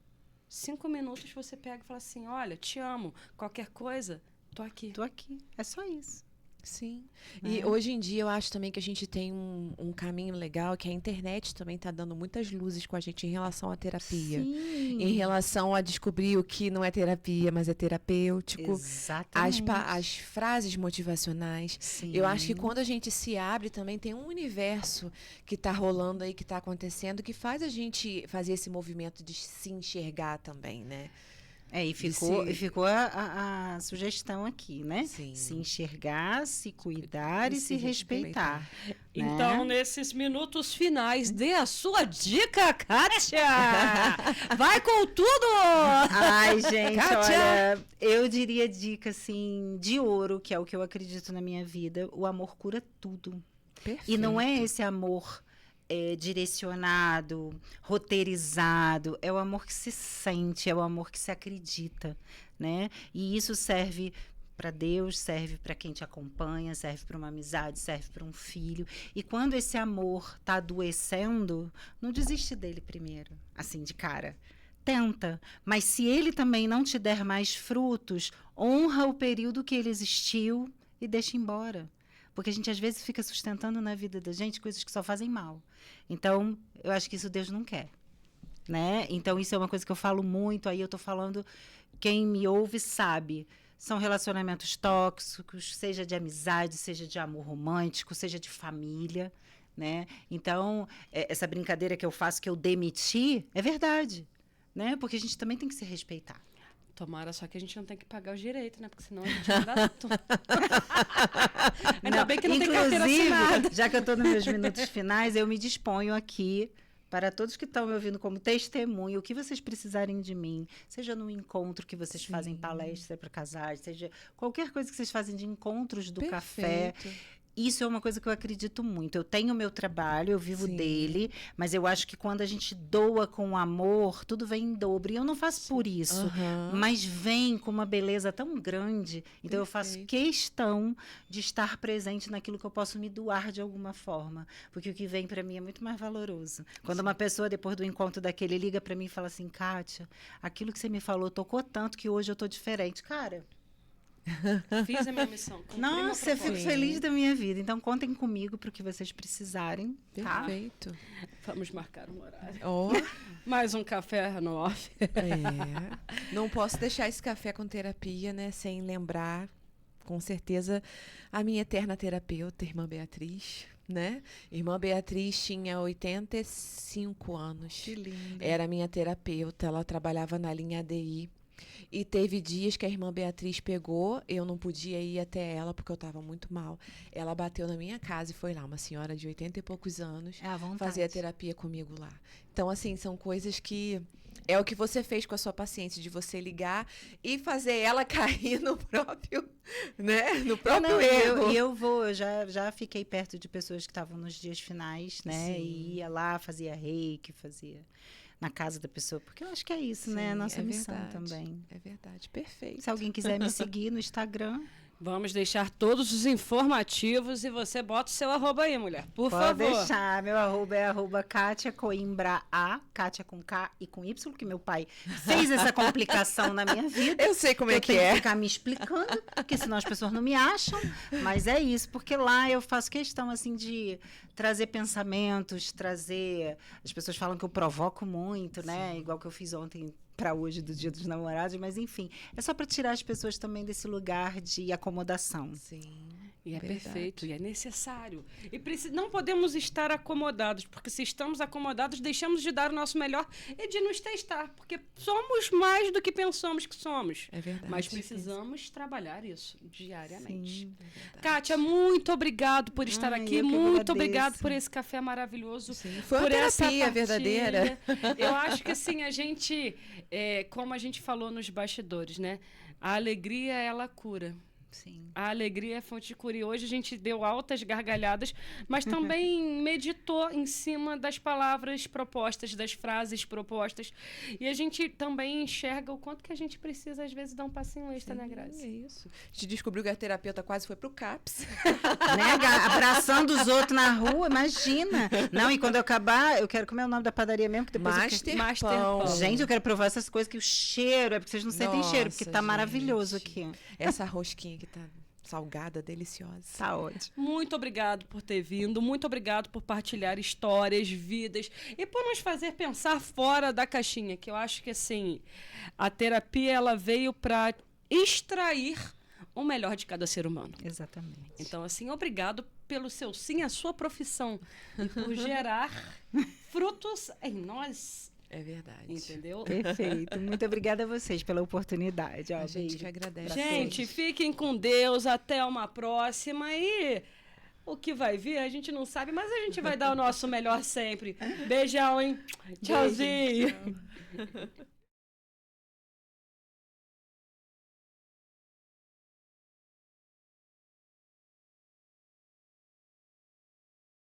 Speaker 1: 5 minutos você pega e fala assim, olha, te amo, qualquer coisa, tô aqui.
Speaker 3: Tô aqui. É só isso.
Speaker 2: Sim. E hoje em dia eu acho também que a gente tem um caminho legal, que a internet também está dando muitas luzes com a gente em relação à terapia.
Speaker 3: Sim.
Speaker 2: Em relação a descobrir o que não é terapia, mas é terapêutico.
Speaker 3: Exatamente.
Speaker 2: As frases motivacionais.
Speaker 3: Sim.
Speaker 2: Eu acho que quando a gente se abre também tem um universo que está rolando aí, que está acontecendo, que faz a gente fazer esse movimento de se enxergar também, né?
Speaker 3: E ficou a sugestão aqui, né?
Speaker 2: Sim.
Speaker 3: Se enxergar, se cuidar e se respeitar.
Speaker 1: Então, nesses minutos finais, dê a sua dica, Kátia! Vai com tudo!
Speaker 3: Ai, gente,
Speaker 1: Kátia!
Speaker 3: olha, eu diria dica, assim, de ouro, que é o que eu acredito na minha vida. O amor cura tudo.
Speaker 2: Perfeito.
Speaker 3: E não é esse amor direcionado, roteirizado, é o amor que se sente, é o amor que se acredita, né? E isso serve para Deus, serve para quem te acompanha, serve para uma amizade, serve para um filho. E quando esse amor tá adoecendo, não desiste dele primeiro, assim de cara. Tenta, mas se ele também não te der mais frutos, honra o período que ele existiu e deixa embora. Porque a gente às vezes fica sustentando na vida da gente coisas que só fazem mal. Então, eu acho que isso Deus não quer, né? Então, isso é uma coisa que eu falo muito, aí eu tô falando, quem me ouve sabe. São relacionamentos tóxicos, seja de amizade, seja de amor romântico, seja de família, né? Então, essa brincadeira que eu faço, que eu demiti, é verdade, né? Porque a gente também tem que se respeitar.
Speaker 1: Tomara só que a gente não tem que pagar os direitos, né? Porque senão a gente vai dar tudo. Ainda bem que não tem carteira assinada.
Speaker 3: Já que eu estou nos meus minutos finais, eu me disponho aqui para todos que estão me ouvindo como testemunho, o que vocês precisarem de mim, seja no encontro que vocês fazem palestra para casais, seja qualquer coisa que vocês fazem de encontros do café. Isso é uma coisa que eu acredito muito. Eu tenho o meu trabalho, eu vivo dele, mas eu acho que quando a gente doa com amor, tudo vem em dobro. E eu não faço por isso, mas vem com uma beleza tão grande. Então eu faço questão de estar presente naquilo que eu posso me doar de alguma forma, porque o que vem para mim é muito mais valoroso. Quando uma pessoa, depois do encontro daquele, liga para mim e fala assim: Kátia, aquilo que você me falou tocou tanto que hoje eu tô diferente. Cara,
Speaker 1: fiz a minha missão.
Speaker 3: Nossa, eu fico feliz da minha vida. Então, contem comigo para o que vocês precisarem.
Speaker 2: Perfeito.
Speaker 1: Tá? Vamos marcar um horário.
Speaker 2: Oh.
Speaker 1: Mais um café no off.
Speaker 2: Não posso deixar esse café com terapia, né, sem lembrar, com certeza, a minha eterna terapeuta, irmã Beatriz, né? Irmã Beatriz tinha 85 anos.
Speaker 3: Que lindo.
Speaker 2: Era minha terapeuta, ela trabalhava na linha ADI. E teve dias que a irmã Beatriz pegou, eu não podia ir até ela porque eu estava muito mal. Ela bateu na minha casa e foi lá, uma senhora de 80 e poucos anos, fazia terapia comigo lá. Então, assim, são coisas que... É o que você fez com a sua paciente, de você ligar e fazer ela cair no próprio, né? No próprio erro.
Speaker 3: Eu já fiquei perto de pessoas que estavam nos dias finais, né? E ia lá, fazia reiki, fazia... na casa da pessoa, porque eu acho que é isso, né? A nossa missão também.
Speaker 2: É verdade, perfeito.
Speaker 3: Se alguém quiser me seguir no Instagram...
Speaker 1: Vamos deixar todos os informativos e você bota o seu arroba aí, mulher, por favor.
Speaker 3: Pode deixar, meu arroba é @Kátia Coimbra A, Kátia com K e com Y, que meu pai fez essa complicação na minha vida.
Speaker 2: Eu sei como é que é.
Speaker 3: Eu tenho que ficar me explicando, porque senão as pessoas não me acham, mas é isso, porque lá eu faço questão, assim, de trazer pensamentos, trazer... As pessoas falam que eu provoco muito, né? Igual que eu fiz ontem para hoje do Dia dos Namorados, mas enfim, é só para tirar as pessoas também desse lugar de acomodação.
Speaker 2: Sim.
Speaker 1: E é perfeito, e é necessário. E não podemos estar acomodados, porque se estamos acomodados, deixamos de dar o nosso melhor e de nos testar, porque somos mais do que pensamos que somos.
Speaker 2: É verdade.
Speaker 1: Mas precisamos trabalhar isso diariamente.
Speaker 2: Sim, é verdade.
Speaker 1: Kátia, muito obrigado por estar aqui, muito obrigado por esse café maravilhoso.
Speaker 2: Sim. Foi
Speaker 1: por
Speaker 2: uma
Speaker 1: essa
Speaker 2: terapia
Speaker 1: partilha.
Speaker 2: verdadeira.
Speaker 1: Eu acho que assim, a gente, como a gente falou nos bastidores, né? A alegria, ela cura.
Speaker 3: Sim.
Speaker 1: A alegria é fonte de cura. E hoje a gente deu altas gargalhadas, mas também meditou em cima das palavras propostas, das frases propostas. E a gente também enxerga o quanto que a gente precisa, às vezes, dar um passinho extra, né, Grazi?
Speaker 2: É isso. A gente descobriu que a terapeuta quase foi pro CAPS.
Speaker 3: Né, abraçando os outros na rua, imagina. Não, e quando eu acabar, eu quero comer o nome da padaria mesmo, que depois
Speaker 2: Master Pão.
Speaker 3: Gente, eu quero provar essas coisas, que o cheiro, é porque vocês não sentem cheiro, porque tá
Speaker 2: gente.
Speaker 3: maravilhoso aqui.
Speaker 2: Essa rosquinha que tá salgada, deliciosa.
Speaker 3: Tá ótimo.
Speaker 1: Muito obrigado por ter vindo, muito obrigado por partilhar histórias, vidas e por nos fazer pensar fora da caixinha, que eu acho que, assim, a terapia, ela veio para extrair o melhor de cada ser humano.
Speaker 3: Exatamente.
Speaker 1: Então, assim, obrigado pelo seu sim, a sua profissão, e por gerar frutos em nós.
Speaker 2: É verdade.
Speaker 1: Entendeu?
Speaker 3: Perfeito. Muito obrigada a vocês pela oportunidade. Ó,
Speaker 2: A gente
Speaker 3: beijo.
Speaker 2: que agradece.
Speaker 1: Gente, fiquem com Deus. Até uma próxima. E o que vai vir, a gente não sabe, mas a gente vai dar o nosso melhor sempre. Beijão, hein? Tchauzinho.
Speaker 2: Tchau.